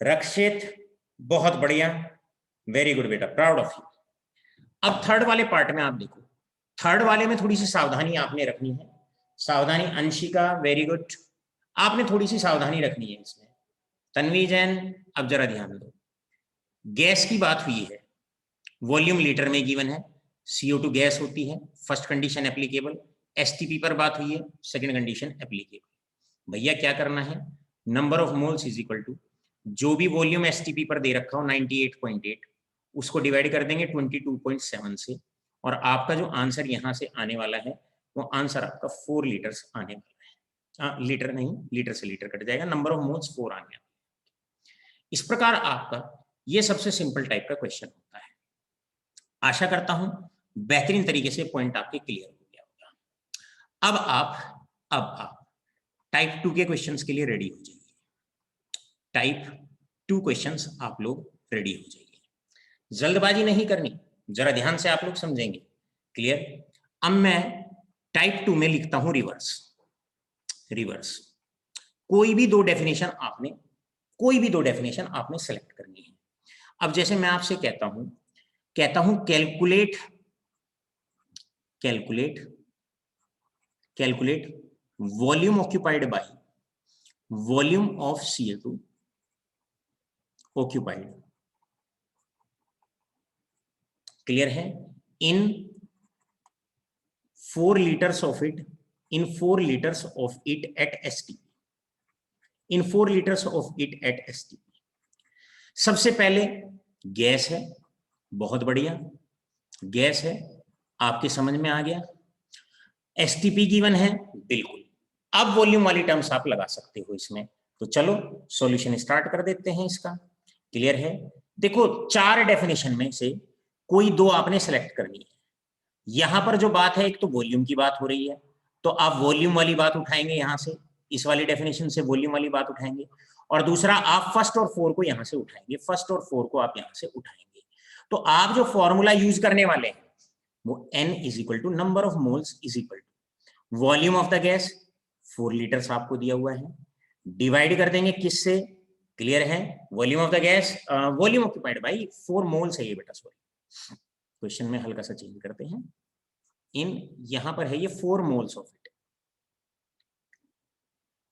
रक्षित, बहुत बढ़िया, वेरी गुड बेटा, प्राउड ऑफ यू। अब थर्ड वाले पार्ट में आप देखो, थर्ड वाले में थोड़ी सी सावधानी आपने रखनी है। सावधानी, अंशिका वेरी गुड, आपने थोड़ी सी सावधानी रखनी है इसमें। तन्वी जैन अब जरा ध्यान दो, गैस की बात हुई है, वॉल्यूम लीटर में गिवन है, CO2 गैस होती है, फर्स्ट कंडीशन एप्लीकेबल। STP पर बात हुई है, सेकंड कंडीशन एप्लीकेबल। भैया क्या करना है, number of moles is equal to जो भी वॉल्यूम STP पर दे रखा हो 98.8, उसको डिवाइड कर देंगे 22.7 से, और आपका जो आंसर यहां से आने वाला है वो आंसर आपका 4 लीटर्स आने वाला है। लीटर नहीं, लीटर से लीटर कट जाएगा, नंबर ऑफ मोल्स 4 आने वाला है। इस प्रकार आपका ये सबसे सिंपल टाइप का क्वेश्चन होता है। आशा करता हूं बेहतरीन तरीके से पॉइंट आपके क्लियर हो गया होगा। अब आप टाइप 2 के क्वेश्चंस के लिए रेडी हो जाइए। टाइप 2 क्वेश्चंस आप लोग रेडी हो जाइए, जल्दबाजी नहीं करनी, जरा ध्यान से आप लोग समझेंगे, क्लियर? अब मैं टाइप 2 में लिखता हूं रिवर्स। कोई भी दो डेफिनेशन आपने सेलेक्ट करनी है। अब जैसे मैं आपसे कहता हूं calculate volume occupied by volume of CO2 occupied, clear है, इन 4 liters of it at STP, in 4 liters of it at STP। सबसे पहले गैस है, बहुत बढ़िया, गैस है, आपके समझ में आ गया। STP गिवन है, बिल्कुल। अब वॉल्यूम वाली टर्म्स आप लगा सकते हो इसमें, तो चलो सॉल्यूशन स्टार्ट कर देते हैं इसका, क्लियर है? देखो 4 डेफिनेशन में से कोई 2 आपने सेलेक्ट करनी है। यहां पर जो बात है, एक तो वॉल्यूम की बात हो रही है, तो आप वॉल्यूम वाली बात उठाएंगे यहां से, इस वाली डेफिनेशन से वॉल्यूम वाली बात उठाएंगे, और दूसरा आप फर्स्ट और 4 को यहां से उठाएंगे, फर्स्ट और 4 को आप यहां से उठाएंगे। तो आप जो फॉर्मूला यूज करने वाले हैं वो N is equal to number of moles is equal to volume of the gas, 4 litres आपको दिया हुआ है, डिवाइड कर देंगे किससे, क्लियर है? Volume of the gas, volume occupied by 4 moles है ये बेटा, सॉरी क्वेश्चन में हल्का सा चेंज करते हैं, इन यहां पर है ये 4 moles of it,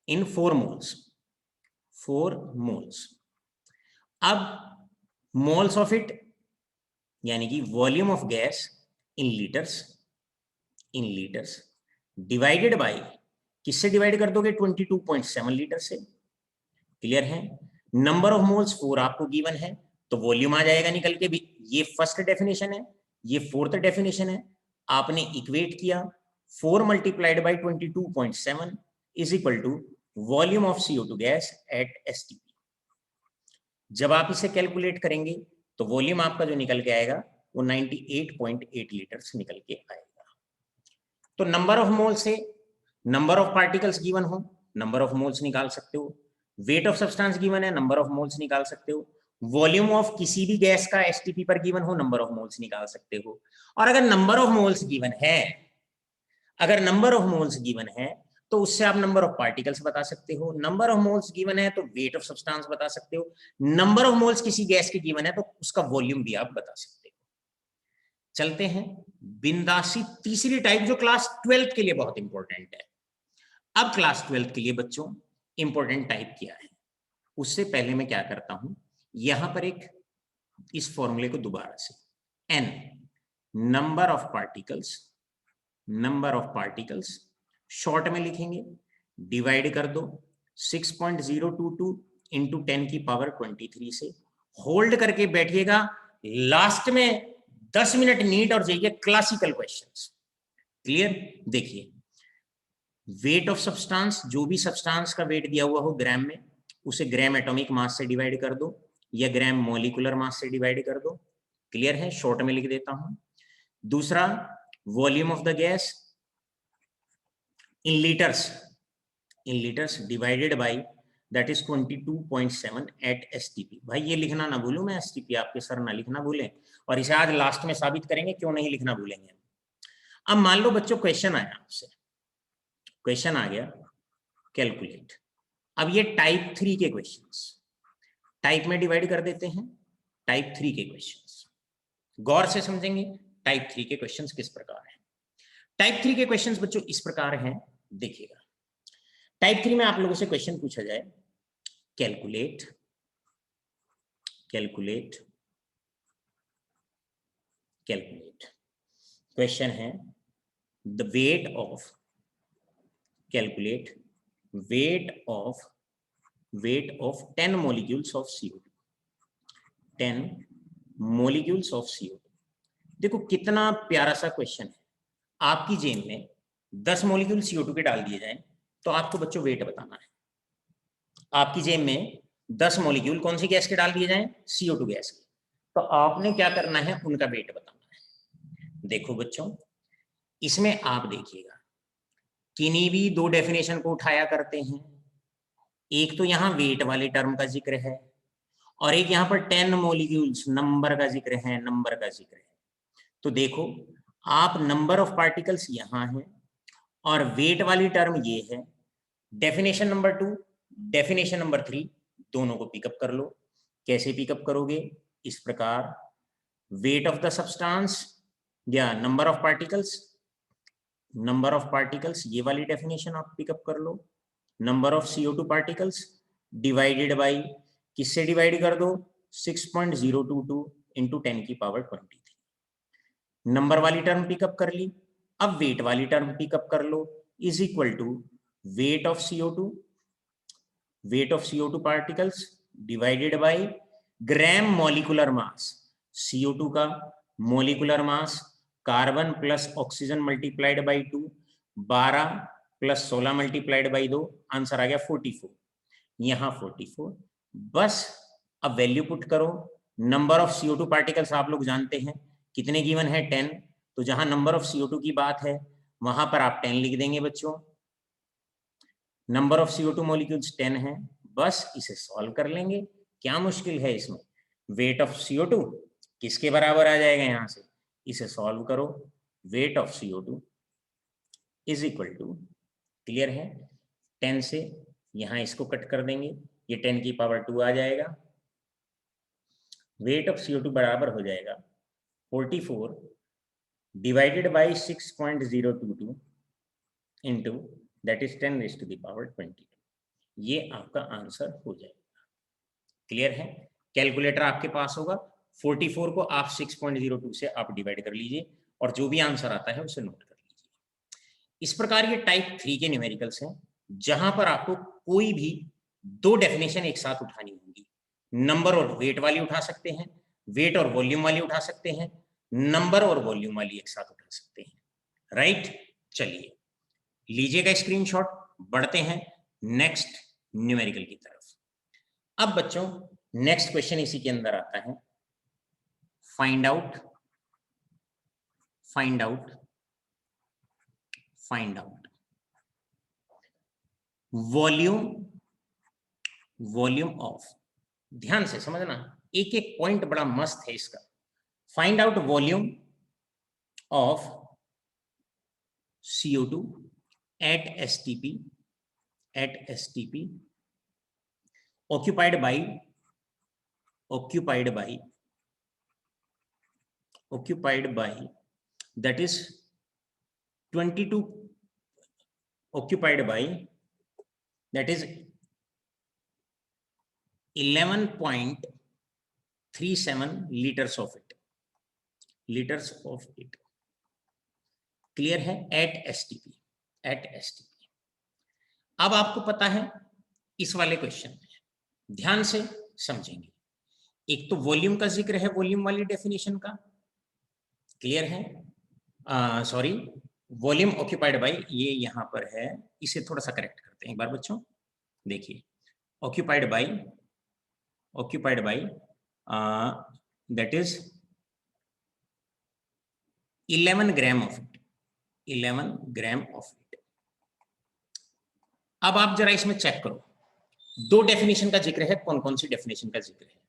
in 4 moles. अब मोल्स ऑफ इट यानी कि volume of gas in litres divided by, किससे डिवाइड कर दोगे, 22.7 लीटर से, क्लियर है? नंबर ऑफ मोल्स 4 आपको गिवन है, तो वॉल्यूम आ जाएगा निकल के भी, ये फर्स्ट डेफिनेशन है, ये फोर्थ डेफिनेशन है, आपने इक्वेट किया, 4 multiplied by 22.7 is equal to volume of CO2 gas at STP। जब आप इसे कैलकुलेट करेंगे तो वॉल्यूम आपका जो निकल के आएगा वो 98.8 लीटर्स निकल के आएगा। तो नंबर ऑफ मोल से नंबर ऑफ पार्टिकल्स गिवन हो, नंबर ऑफ मोल्स निकाल सकते हो, वेट ऑफ सब्सटेंस गिवन है, नंबर ऑफ मोल्स निकाल सकते हो, वॉल्यूम ऑफ किसी भी गैस का STP पर गिवन हो, नंबर ऑफ मोल्स निकाल सकते हो। और अगर नंबर ऑफ मोल्स गिवन है, अगर नंबर ऑफ मोल्स गिवन है तो उससे आप नंबर ऑफ पार्टिकल्स बता सकते हो, नंबर ऑफ मोल्स गिवन है तो वेट ऑफ सब्सटेंस बता सकते हो, नंबर ऑफ मोल्स किसी गैस के गिवन है तो उसका वॉल्यूम भी आप बता सकते हो। चलते हैं बिंदासी तीसरी टाइप जो क्लास 12th के लिए बहुत इंपॉर्टेंट है। अब क्लास 12th के लिए बच्चों इंपॉर्टेंट टाइप क्या है, उससे पहले मैं क्या करता हूं, यहां पर एक इस फॉर्मूले को दोबारा से n number of particles short में लिखेंगे, डिवाइड कर दो 6.022 इंटू 10 की पावर 23 से, होल्ड करके बैठिएगा, लास्ट में 10 मिनट नीट और जाइए क्लासिकल क्वेश्चंस। क्लियर? देखिए वेट ऑफ सब्सटेंस, जो भी सब्सटेंस का वेट दिया हुआ हो ग्राम में, उसे ग्राम एटॉमिक मास से डिवाइड कर दो या ग्राम मॉलिक्यूलर मास से डिवाइड कर दो। क्लियर है? शॉर्ट में लिख देता हूं। दूसरा volume of the gas in litres divided by that is 22.7 at STP. भाई ये लिखना ना भूलूं मैं, एसटीपी आपके सर ना लिखना भूलें, और इसे आज लास्ट में साबित करेंगे क्यों नहीं लिखना भूलेंगे। अब मान लो बच्चों क्वेश्चन आया आपसे, क्वेश्चन आ गया कैलकुलेट। अब ये टाइप 3 के क्वेश्चंस, टाइप में डिवाइड कर देते हैं, टाइप 3 के क्वेश्चंस गौर से समझेंगे। टाइप 3 के क्वेश्चंस किस प्रकार हैं? टाइप 3 के क्वेश्चंस बच्चों इस प्रकार हैं, देखिएगा। टाइप 3 में आप लोगों से क्वेश्चन पूछा जाए कैलकुलेट क्वेश्चन है the weight of calculate weight of 10 molecules of CO2, 10 molecules of CO2। देखो कितना प्यारा सा क्वेश्चन है। आपकी जेब में 10 मॉलिक्यूल CO2 के डाल दिए जाएं तो आपको बच्चों वेट बताना है। आपकी जेब में 10 मॉलिक्यूल कौन सी गैस के डाल दिए जाएं? CO2 गैस के। तो आपने क्या करना है? उनका वेट बताना है। देखो बच्चों इसमें आप देखिएगा किन्हीं भी दो डेफिनेशन को उठाया करते हैं। एक तो यहाँ वेट वाले टर्म का जिक्र है और एक यहाँ पर 10 मॉलिक्यूल्स नंबर का जिक्र है, तो देखो आप नंबर ऑफ पार्टिकल्स यहाँ है और वेट वाली टर्म ये है। डेफिनेशन नंबर 2, डेफिनेशन नंबर 3 दोनों को पिकअप कर लो। कैसे पिकअप करोगे? इस प्रकार, वेट ऑफ द सब्सटेंस या नंबर ऑफ पार्टिकल्स ये वाली डेफिनेशन आप पिकअप कर लो। Number of CO2 particles divided by, किससे डिवाइड कर दो? 6.022 इंटू 10 की पावर 23। नंबर वाली टर्म पिकअप कर ली। अब वेट वाली टर्म पिकअप कर लो, is equal to weight of CO2 particles divided by gram molecular mass. CO2 का molecular mass carbon plus oxygen multiplied by 2, 12 plus 16 multiplied by 2, answer आ गया 44। यहाँ 44 बस। अब वैल्यू पुट करो। नंबर ऑफ CO2 पार्टिकल्स आप लोग जानते हैं कितने गिवन है? 10। तो जहां नंबर ऑफ CO2 की बात है वहां पर आप 10 लिख देंगे बच्चों। नंबर ऑफ CO2 मॉलिक्यूल्स 10 है, बस इसे सॉल्व कर लेंगे। क्या मुश्किल है इसमें? वेट ऑफ CO2 किसके बराबर आ जाएगा? यहां से इसे सॉल्व करो, weight of CO2 is equal to, clear है, 10 से यहां इसको कट कर देंगे, ये 10 की पावर 2 आ जाएगा। वेट ऑफ CO2 बराबर हो जाएगा 44 divided by 6.022 into that is 10 raise to the power 22। ये आपका आंसर हो जाएगा। क्लियर है? कैलकुलेटर आपके पास होगा, 44 को आप 6.02 से आप डिवाइड कर लीजिए और जो भी आंसर आता है उसे नोट कर लीजिए। इस प्रकार ये टाइप 3 के न्यूमेरिकल्स हैं जहां पर आपको कोई भी दो डेफिनेशन एक साथ उठानी होगी। नंबर और वेट वाली उठा सकते हैं, वेट और वॉल्यूम वाली उठा सकते हैं, नंबर और वॉल्यूम वाली एक साथ उठा सकते हैं। राइट? चलिए लीजिएगा स्क्रीनशॉट, बढ़ते हैं नेक्स्ट न्यूमेरिकल की तरफ। अब बच्चों नेक्स्ट क्वेश्चन इसी के अंदर आता है, फाइंड आउट वॉल्यूम ऑफ, ध्यान से समझना, एक एक पॉइंट बड़ा मस्त है इसका। Find out volume of CO2 at STP occupied by that is 22 occupied by that is 11.37 liters of it clear है at STP अब आपको पता है इस वाले क्वेश्चन में ध्यान से समझेंगे, एक तो वॉल्यूम का जिक्र है, वॉल्यूम वाली डेफिनेशन का, क्लियर है, सॉरी वॉल्यूम ऑक्यूपाइड बाय, ये यहां पर है, इसे थोड़ा सा करेक्ट करते हैं एक बार बच्चों, देखिए occupied by that is 11 gram of it. अब आप जरा इसमें चेक करो, दो डेफिनेशन का जिक्र है, कौन कौन सी डेफिनेशन का जिक्र है,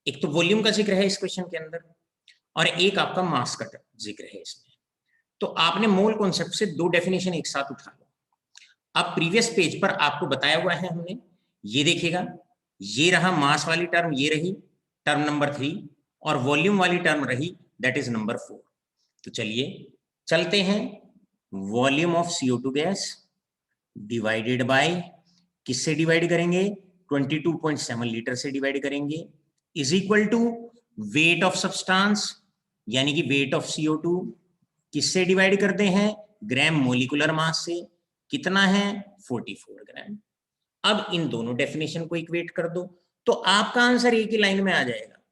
एक तो वॉल्यूम का जिक्र है इस क्वेश्चन के अंदर और एक आपका मास का जिक्र है इसमें। तो आपने मोल कॉन्सेप्ट से दो डेफिनेशन एक साथ उठा लो। अब प्रीवियस पेज पर आपको बताया हुआ है हमने, ये देखिएगा, ये रहा मास वाली टर्म, ये रही टर्म नंबर 3 और वॉल्यूम वाली टर्म रही दैट इज नंबर 4। तो चलिए चलते हैं, volume of CO2 gas divided by, किससे डिवाइड करेंगे, 22.7 लीटर से डिवाइड करेंगे, is equal to weight of substance यानी कि वेट ऑफ CO2 किससे डिवाइड करते हैं, ग्राम मोलिकुलर मास से, कितना है 44 ग्राम। अब इन दोनों डेफिनेशन को इक्वेट कर दो तो आपका आंसर एक ही लाइन में आ जाएगा,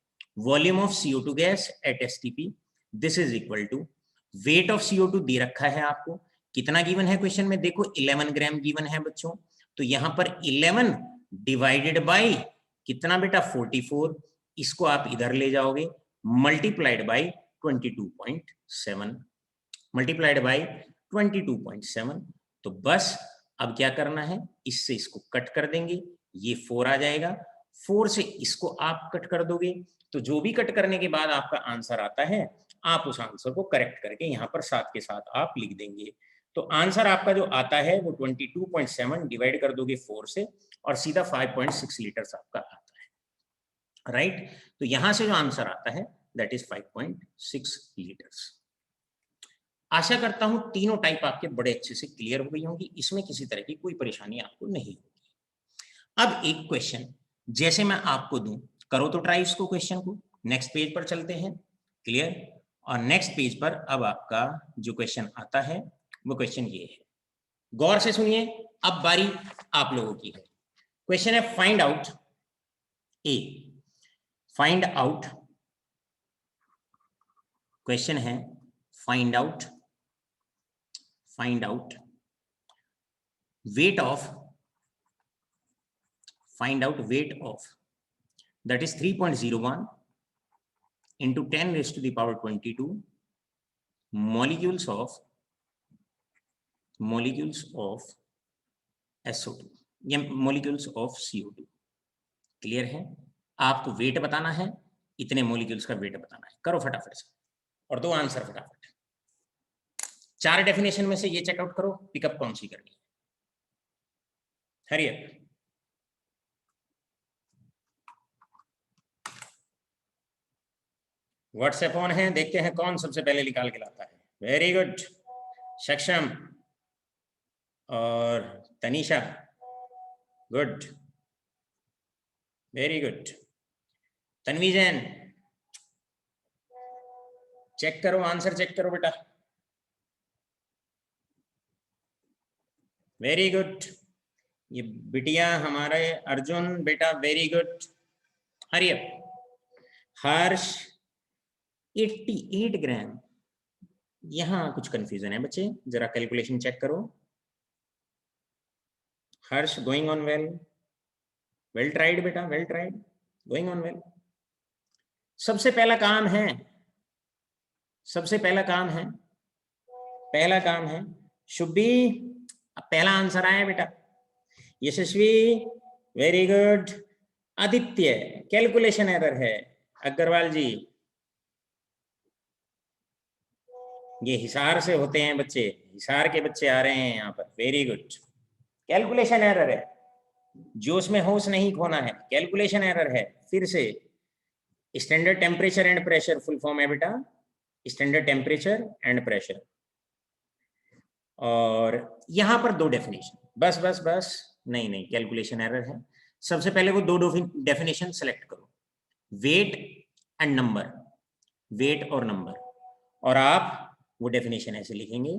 volume of CO2 gas at STP this is equal to weight of CO2 दे रखा है आपको, कितना गिवन है क्वेश्चन में, देखो 11 ग्राम गिवन है बच्चों, तो यहां पर 11 डिवाइडेड बाय कितना बेटा 44, इसको आप इधर ले जाओगे मल्टीप्लाइड बाय 22.7 मल्टीप्लाइड बाय 22.7। तो बस अब क्या करना है, इससे इसको कट कर देंगे, ये 4 आ जाएगा, 4 से इसको आप कट कर दोगे तो जो भी कट करने के बाद आपका आंसर आता है आप उस आंसर को करेक्ट करके यहाँ पर साथ के साथ आप लिख देंगे। तो आंसर आपका जो आता है वो 22.7 डिवाइड कर दोगे 4 से और सीधा 5.6 लीटर्स आपका आता है, राइट। तो यहां से जो आंसर आता है दैट इज 5.6 लीटर्स। आशा करता हूं तीनों टाइप आपके बड़े अच्छे से क्लियर हो गई होंगी, इसमें किसी तरह की कोई परेशानी आपको नहीं होगी। अब एक क्वेश्चन जैसे मैं आपको दूं, करो तो ट्राई इसको, क्वेश्चन को नेक्स्ट पेज पर चलते हैं, क्लियर। और नेक्स्ट पेज पर अब आपका जो क्वेश्चन आता है वो क्वेश्चन ये है, गौर से सुनिए, अब बारी आप लोगों की है। क्वेश्चन है फाइंड आउट क्वेश्चन है find out weight of that is 3.01 into 10 raised to the power 22 molecules of SO2 या molecules of CO2, क्लियर है। आपको वेट बताना है, इतने मॉलिक्यूल्स का वेट बताना है, करो फटाफट से और दो आंसर फटाफट। 4 डेफिनेशन में से ये चेकआउट करो, पिकअप कौन सी करनी है, हरी अप। व्हाट्सएप ऑन है, देखते हैं कौन सबसे पहले निकाल के लाता है। वेरी गुड, सक्षम और Tanisha, good, very good. Tanvi Jain, check करो, आंसर चेक करो बेटा, वेरी गुड। ये बिटिया हमारे अर्जुन बेटा, very good. Hurry up. Harsh 88 gram, यहां कुछ कंफ्यूजन है बच्चे, जरा कैलकुलेशन चेक करो। Harsh going on well, well tried बेटा, well tried, going on well. सबसे पहला काम है शुभी, पहला आंसर आया बेटा। Yashasvi, very good. Aditya, calculation error है। अग्रवाल जी, ये हिसार से होते हैं बच्चे, हिसार के बच्चे आ रहे हैं यहाँ पर, वेरी गुड। कैलकुलेशन एरर है, जोश में होश नहीं खोना है, कैलकुलेशन एरर है। फिर से standard temperature and pressure full form है बेटा, स्टैंडर्ड टेम्परेचर एंड प्रेशर। और यहां पर दो डेफिनेशन, बस बस बस, नहीं नहीं कैलकुलेशन एरर है। सबसे पहले वो दो डेफिनेशन सेलेक्ट करो, वेट एंड नंबर, वेट और नंबर। और आप वो डेफिनेशन ऐसे लिखेंगे,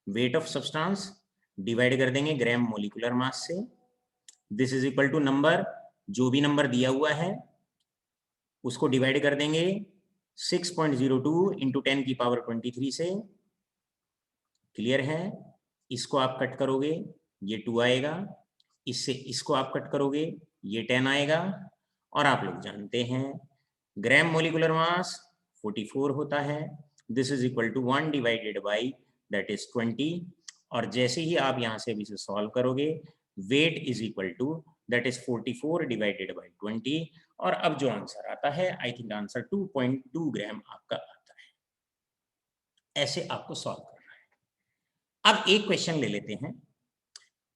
वेट ऑफ सब्सटेंस डिवाइड कर देंगे ग्राम मोलिकुलर मास से, this is equal to number, जो भी नंबर दिया हुआ है उसको डिवाइड कर देंगे 6.02 इंटू 10 की पावर 23 से। क्लियर है? इसको आप कट करोगे ये 2 आएगा, इससे इसको आप कट करोगे ये 10 आएगा। और आप लोग जानते हैं ग्राम मोलिकुलर मास 44 होता है, this is equal to 1 divided by that is 20। और जैसे ही आप यहां से इसे सॉल्व करोगे, weight is equal to that is 44 divided by 20। और अब जो आंसर आता है, आई थिंक आंसर 2.2 ग्राम आपका आता है। ऐसे आपको सॉल्व करना है। अब एक क्वेश्चन ले लेते हैं,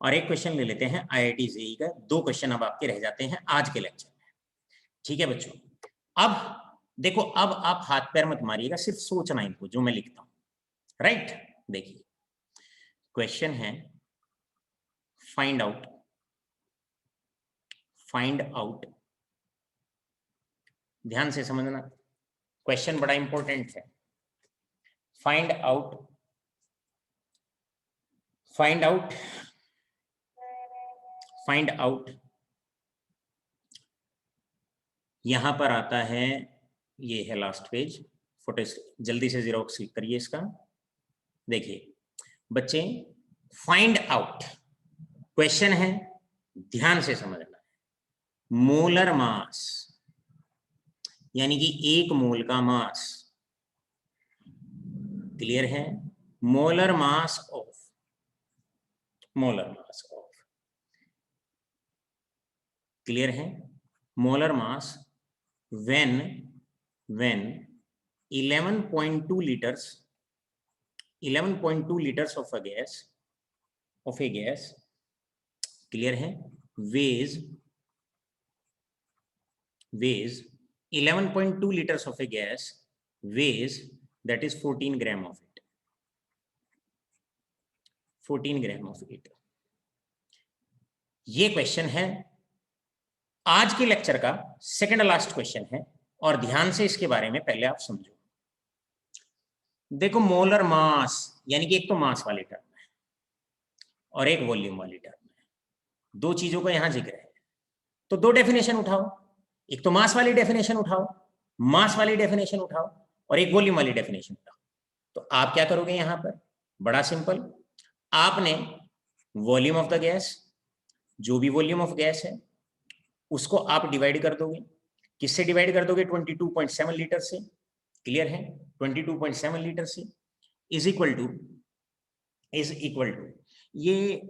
और एक क्वेश्चन ले लेते हैं IIT JEE का। दो क्वेश्चन अब आपके रह जाते हैं आज के लेक्चर में। ठीक है बच्चों, अब देखो, अब आप हाथ पैर मत मारिएगा, सिर्फ सोचना इनको जो मैं लिखता हूं, राइट? देखिए क्वेश्चन है, फाइंड आउट, फाइंड आउट, ध्यान से समझना, क्वेश्चन बड़ा इंपॉर्टेंट है। Find out, find out, find out, यहां पर आता है, ये है लास्ट पेज, फोटो जल्दी से जेरोक्स करिए इसका। देखिए बच्चे, फाइंड आउट क्वेश्चन है, ध्यान से समझना है। मोलर मास यानी कि एक मोल का मास, क्लियर है? Molar mass of, molar mass of, clear है? Molar mass when 11.2 liters, 11.2 liters of a gas, clear है? weighs 11.2 liters of a gas weighs that is 14 gram of it, 14 gram of it। ये question है आज के lecture का second last question है, और ध्यान से इसके बारे में पहले आप समझो। देखो मोलर मास यानी कि एक तो मास वाली टर्म है और एक वॉल्यूम वाली टर्म है, दो चीजों का यहां जिक्र है। तो दो डेफिनेशन उठाओ, एक तो मास वाली डेफिनेशन उठाओ, मास वाली डेफिनेशन उठाओ, और एक वॉल्यूम वाली डेफिनेशन उठाओ। तो आप क्या करोगे यहां पर, बड़ा सिंपल, आपने वॉल्यूम ऑफ द गैस, जो भी वॉल्यूम ऑफ गैस है उसको आप डिवाइड कर दोगे, किससे डिवाइड कर दोगे? 22.7 लीटर से, क्लियर है? 22.7 लीटर से इज इक्वल टू ये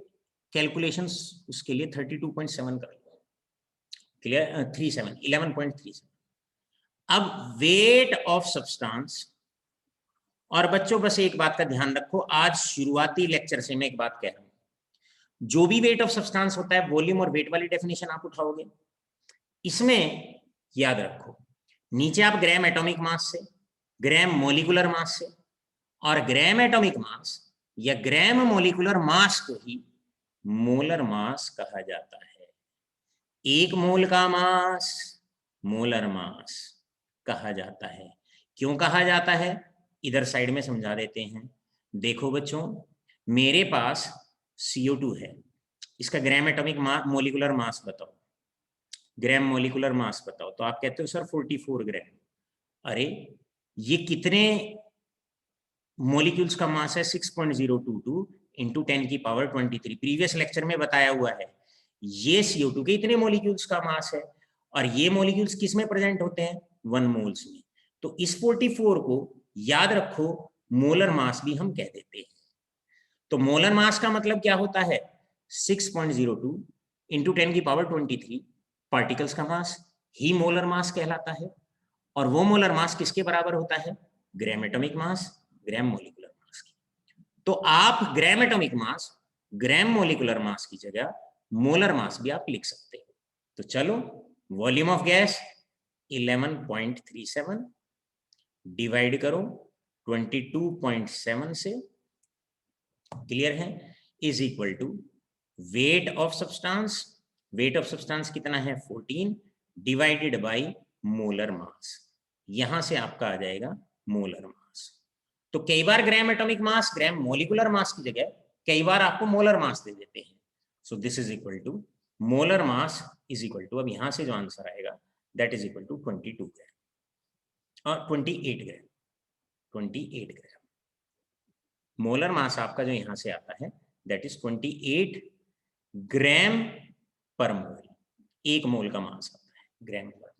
कैलकुलेशंस उसके लिए 32.7 कर लो, क्लियर? 11.37। अब वेट ऑफ सब्सटेंस, और बच्चों बस एक बात का ध्यान रखो, आज शुरुआती लेक्चर से मैं एक बात कह रहा हूं, जो भी वेट ऑफ सब्सटेंस होता है वॉल्यूम और वेट वाली डेफिनेशन आप उठाओगे, इसमें याद रखो नीचे आप ग्राम एटॉमिक मास से, ग्राम मोलिकुलर मास से, और ग्राम एटॉमिक मास या ग्राम मोलिकुलर मास को ही मोलर मास कहा जाता है। एक मोल का मास मोलर मास कहा जाता है। क्यों कहा जाता है, इधर साइड में समझा देते हैं। देखो बच्चों, मेरे पास CO2 है, इसका ग्राम एटॉमिक मोलिकुलर मास बताओ, ग्राम मोलिकुलर मास बताओ। तो आप कहते हो सर 44 ग्राम। अरे ये कितने मोलिक्यूल्स का मास है? 6.022 इंटू 10 की पावर 23। प्रीवियस लेक्चर में बताया हुआ है, ये CO2 के इतने मोलिक्यूल्स का मास है, और ये मोलिक्यूल्स किस में प्रेजेंट होते हैं? 1 मोल्स में। तो इस 44 को याद रखो मोलर मास भी हम कह देते हैं। तो मोलर मास का मतलब क्या होता है? 6.02 इंटू 10 की पावर 23 पार्टिकल्स का मास ही मोलर मास कहलाता है। और वो मोलर मास किसके बराबर होता है? ग्राम एटॉमिक मास, ग्राम मोलिकुलर तो आप ग्राम एटॉमिक मास, ग्राम मोलिकुलर मास की जगह मोलर मास भी आप लिख सकते हो। तो चलो, वॉल्यूम ऑफ गैस 11.37 डिवाइड करो 22.7 से, क्लियर है, is equal to weight of substance, weight of substance कितना है 14 डिवाइडेड बाय मोलर मास, यहां से आपका आ जाएगा मोलर मास। तो कई बार ग्राम एटॉमिक मास ग्राम मोलिकुलर मास की जगह कई बार आपको मोलर मास दे देते हैं। So this is equal to molar mass is equal to, अब यहां से जो आंसर आएगा that is equal to 22 gram और 28 ग्राम, 28 ग्राम। मोलर मास आपका जो यहां से आता है दैट इज 28 ग्राम पर मोल, एक मोल का मास आता है ग्राम पर मोल,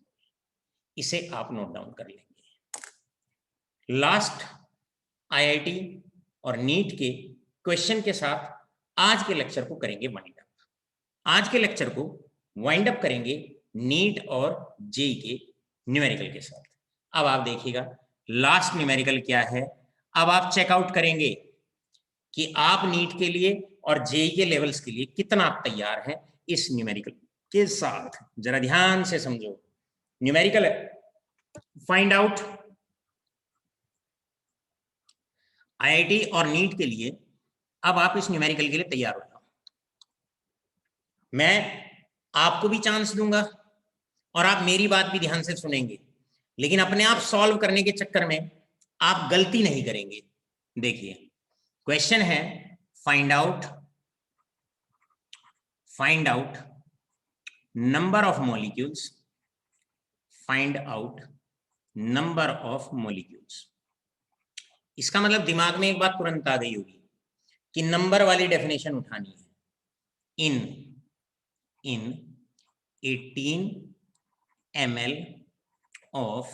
इसे आप नोट डाउन कर लेंगे। लास्ट आईआईटी और नीट के क्वेश्चन के साथ आज के लेक्चर को करेंगे वाइंड अप। आज के लेक्चर को वाइंड अप करेंगे नीट और जेई के न्यूमेरिकल के साथ। अब आप देखिएगा लास्ट न्यूमेरिकल क्या है, अब आप चेकआउट करेंगे कि आप नीट के लिए और जेई के लेवल्स के लिए कितना आप तैयार हैं इस न्यूमेरिकल के साथ। जरा ध्यान से समझो, न्यूमेरिकल फाइंड आउट आईआईटी और नीट के लिए। अब आप इस न्यूमेरिकल के लिए तैयार हो जाओ, मैं आपको भी चांस दूंगा और आप मेरी बात भी ध्यान से सुनेंगे, लेकिन अपने आप सॉल्व करने के चक्कर में आप गलती नहीं करेंगे। देखिए क्वेश्चन है find out number of molecules, find out number of molecules. इसका मतलब दिमाग में एक बात तुरंत आ गई होगी कि नंबर वाली डेफिनेशन उठानी है। इन 18 ml of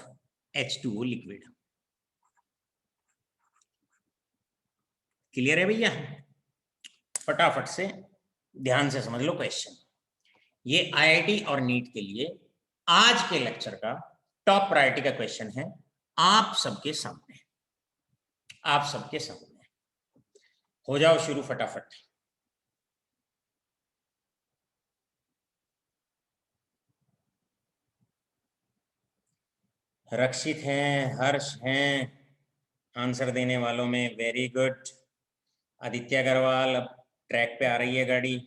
H2O liquid. Clear है भैया? फटाफट से ध्यान से समझ लो क्वेश्चन। ये आईआईटी और नीट के लिए आज के लेक्चर का टॉप प्रायोरिटी का क्वेश्चन है, आप सबके सामने, आप सबके सामने। हो जाओ शुरू फटाफट। रक्षित हैं, हर्ष हैं आंसर देने वालों में, वेरी गुड। आदित्य अग्रवाल, अब ट्रैक पे आ रही है गाड़ी,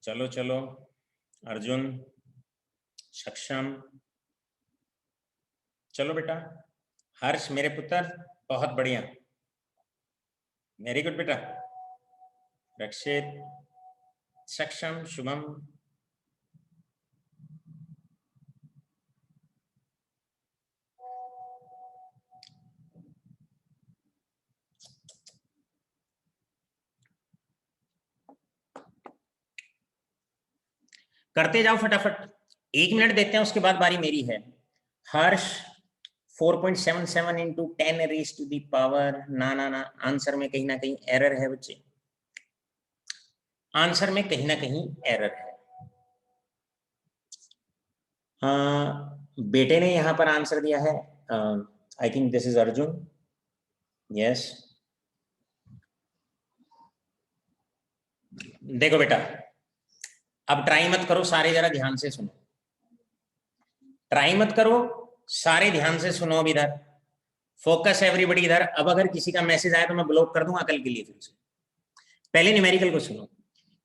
चलो चलो। अर्जुन, सक्षम, चलो बेटा। हर्ष मेरे पुत्र, बहुत बढ़िया, वेरी गुड बेटा। रक्षित, सक्षम, शुभम, करते जाओ फटाफट। 1 मिनट देते हैं, उसके बाद बारी मेरी है। Harsh 4.77 into 10 raise to the power, ना ना ना, आंसर में कहीं ना कहीं एरर है बच्चे, आंसर में कहीं ना कहीं एरर है। बेटे ने यहां पर आंसर दिया है, I think this is Arjun, yes. देखो बेटा, अब ट्राई मत करो, सारे जरा ध्यान से सुनो, ट्राई मत करो, सारे ध्यान से सुनो। अब इधर फोकस एवरीबॉडी इधर। अब अगर किसी का मैसेज आया तो मैं ब्लॉक कर दूंगा कल के लिए फिर से। पहले न्यूमेरिकल को सुनो,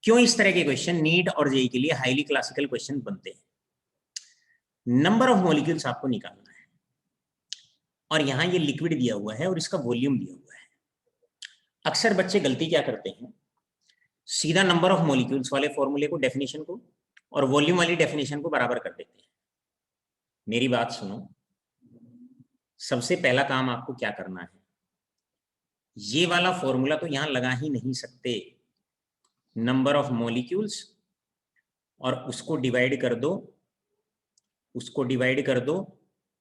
क्यों इस तरह के क्वेश्चन नीट और जेई के लिए हाईली क्लासिकल क्वेश्चन बनते हैं। नंबर ऑफ मॉलिक्यूल्स आपको निकालना है और यहां ये लिक्विड दिया हुआ है और इसका वॉल्यूम दिया हुआ है। अक्सर बच्चे गलती क्या करते हैं, सीधा नंबर ऑफ मॉलिक्यूल्स वाले फॉर्मूले को, डेफिनेशन को, और वॉल्यूम वाली डेफिनेशन को बराबर कर देते हैं। मेरी बात सुनो, सबसे पहला काम आपको क्या करना है, ये वाला फॉर्मूला तो यहां लगा ही नहीं सकते। नंबर ऑफ मॉलिक्यूल्स और उसको डिवाइड कर दो, उसको डिवाइड कर दो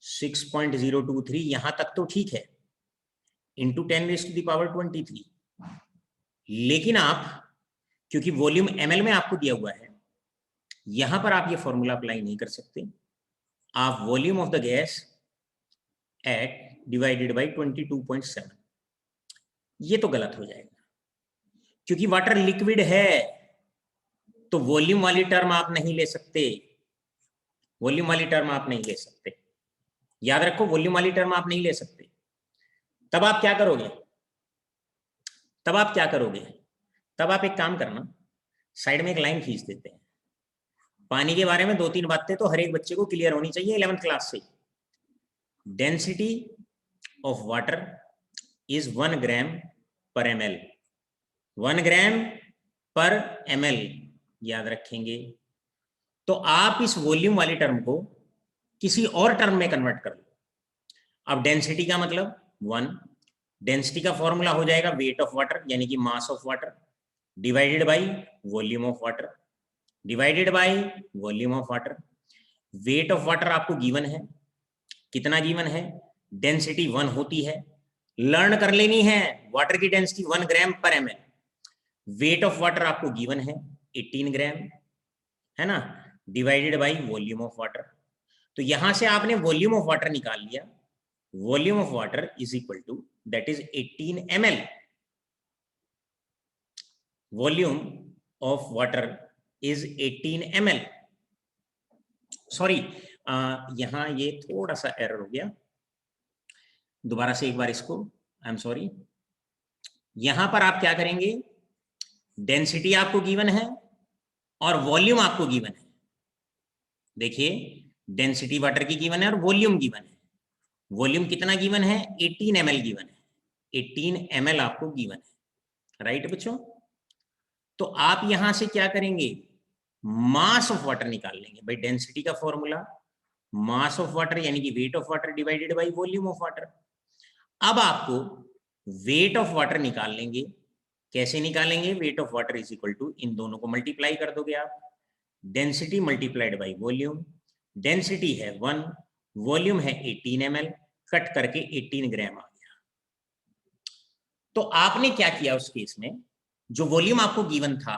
6.023, यहां तक तो ठीक है, into 10 raise to the power 23। लेकिन आप, क्योंकि वॉल्यूम ml में आपको दिया हुआ है, यहां पर आप ये फॉर्मूला अप्लाई नहीं कर सकते। आप volume of the gas at divided by 22.7। ये तो गलत हो जाएगा, क्योंकि वाटर लिक्विड है तो वॉल्यूम वाली टर्म आप नहीं ले सकते, वॉल्यूम वाली टर्म आप नहीं ले सकते, याद रखो वॉल्यूम वाली टर्म आप नहीं ले सकते। तब आप क्या करोगे, तब आप क्या करोगे, तब आप एक काम करना, साइड में एक लाइन खींच देते हैं। पानी के बारे में 2-3 बातें तो हर एक बच्चे को क्लियर होनी चाहिए 11th क्लास से। Density of water is 1 gram पर ml, 1 ग्राम पर ml, याद रखेंगे। तो आप इस वॉल्यूम वाली टर्म को किसी और टर्म में कन्वर्ट कर लो। अब डेंसिटी का मतलब 1, डेंसिटी का फॉर्मूला हो जाएगा वेट ऑफ वाटर यानी कि मास of water divided by volume of water, divided by volume of water. Weight of water आपको गिवन है, कितना गिवन है, डेंसिटी 1 होती है, लर्न कर लेनी है, वाटर की डेंसिटी 1 ग्राम पर ml। वेट ऑफ वाटर आपको गिवन है 18 ग्राम, है ना, divided by volume of water. तो यहां से आपने वॉल्यूम ऑफ वाटर निकाल लिया, volume of water is equal to that is 18 ml। Volume of water is 18 ml। Sorry, यहां ये थोड़ा सा एरर हो गया, दोबारा से एक बार इसको, आई एम सॉरी। यहां पर आप क्या करेंगे, डेंसिटी आपको गिवन है और वॉल्यूम आपको गिवन है। देखिए डेंसिटी वाटर की गिवन है और वॉल्यूम गिवन है। वॉल्यूम कितना गिवन है, 18 ml गिवन है, 18 ml आपको गिवन है, राइट बच्चों। तो आप यहां से क्या करेंगे, मास ऑफ वाटर निकाल लेंगे भाई। डेंसिटी का फॉर्मूला मास ऑफ वाटर यानी कि weight of water divided by volume of water. अब आपको वेट ऑफ वाटर निकाल लेंगे, कैसे निकालेंगे, weight of water is equal to इन दोनों को मल्टीप्लाई कर दोगे आप, density multiplied by volume. Density है 1, वॉल्यूम है 18 ml, कट करके 18 ग्राम आ गया। तो आपने क्या किया उस केस में, जो वॉल्यूम आपको गिवन था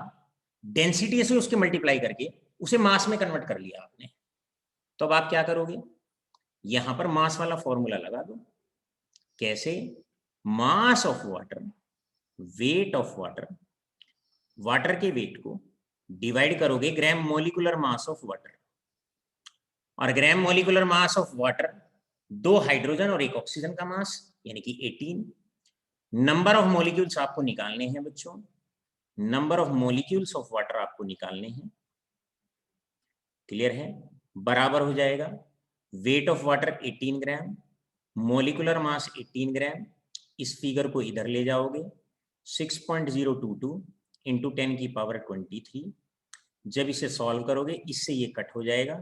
डेंसिटी से उसके मल्टीप्लाई करके उसे मास में कन्वर्ट कर लिया आपने। तो अब आप क्या करोगे, यहां पर मास वाला फॉर्मूला लगा दो। कैसे, mass of water, weight of water, water के वेट को डिवाइड करोगे gram molecular mass of water, और gram molecular mass of water 2 hydrogen और 1 ऑक्सीजन का मास यानी कि 18। नंबर ऑफ मॉलिक्यूल्स आपको निकालने हैं बच्चों, number of molecules of water आपको निकालने हैं, क्लियर है, बराबर हो जाएगा wait of water 18 gram, molecular मास 18 ग्राम। इस फिगर को इधर ले जाओगे, 6.022 इंटू 10 की पावर 23। जब इसे सॉल्व करोगे इससे ये कट हो जाएगा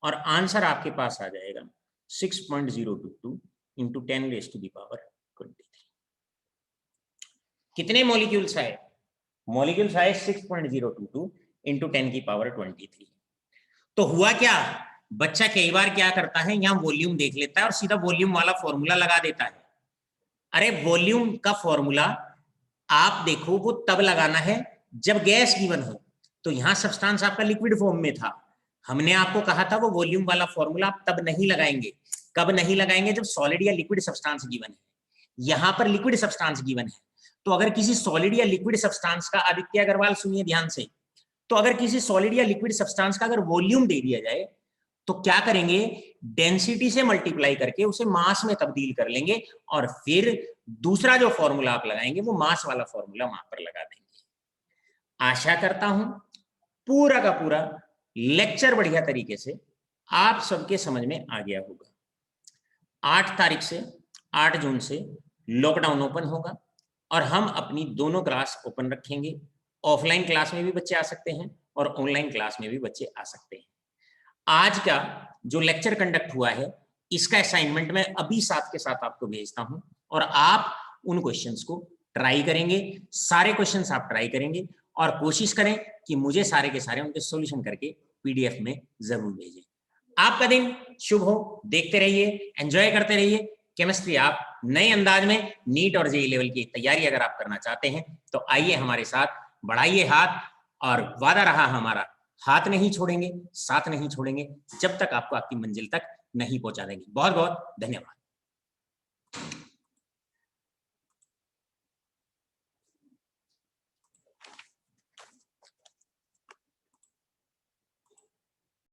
और आंसर आपके पास आ जाएगा 6.022 into 10 raise to the power 23। कितने मॉलिक्यूल्स आए, मॉलिक्यूल्स आए 6.022 इंटू 10 की पावर 23। तो हुआ क्या, बच्चा कई बार क्या करता है, यहां वॉल्यूम देख लेता है और सीधा वॉल्यूम वाला फॉर्मूला लगा देता है। अरे वॉल्यूम का फॉर्मूला आप देखो वो तब लगाना है जब गैस गिवन हो। तो यहां सब्सटेंस आपका लिक्विड फॉर्म में था, हमने आपको कहा था वो वॉल्यूम वाला फॉर्मूला आप तब नहीं लगाएंगे। कब नहीं लगाएंगे, जब सॉलिड या लिक्विड सब्सटेंस गिवन है। यहां पर लिक्विड सब्सटेंस गिवन है, तो अगर किसी सॉलिड या लिक्विड सब्सटेंस का, आदित्य अग्रवाल सुनिए ध्यान से, तो अगर किसी सॉलिड या लिक्विड सब्सटेंस का अगर वॉल्यूम दे दिया जाए तो क्या करेंगे, डेंसिटी से मल्टीप्लाई करके उसे मास में तब्दील कर लेंगे और फिर दूसरा जो फॉर्मूला आप लगाएंगे वो मास वाला फॉर्मूला वहां पर लगा देंगे। आशा करता हूं पूरा का पूरा लेक्चर बढ़िया तरीके से आप सबके समझ में आ गया होगा। 8 तारीख से 8 जून से लॉकडाउन ओपन होगा और हम अपनी दोनों क्लास ओपन रखेंगे। ऑफलाइन क्लास में भी बच्चे आ सकते हैं और ऑनलाइन क्लास में भी बच्चे आ सकते हैं। आज का जो लेक्चर कंडक्ट हुआ है इसका असाइनमेंट मैं अभी साथ के साथ आपको भेजता हूं और आप उन क्वेश्चंस को ट्राई करेंगे, सारे क्वेश्चंस आप ट्राई करेंगे और कोशिश करें कि मुझे सारे के सारे उनके सॉल्यूशन करके पीडीएफ में जरूर भेजें। आपका दिन शुभ हो, देखते रहिए, एंजॉय करते रहिए केमिस्ट्री। आप नए अंदाज में नीट और जेईई लेवल की तैयारी अगर आप करना चाहते हैं तो आइए हमारे साथ, बढ़ाइए हाथ, और वादा रहा हमारा, हाथ नहीं छोड़ेंगे, साथ नहीं छोड़ेंगे जब तक आपको आपकी मंजिल तक नहीं पहुंचा देंगे। बहुत बहुत धन्यवाद।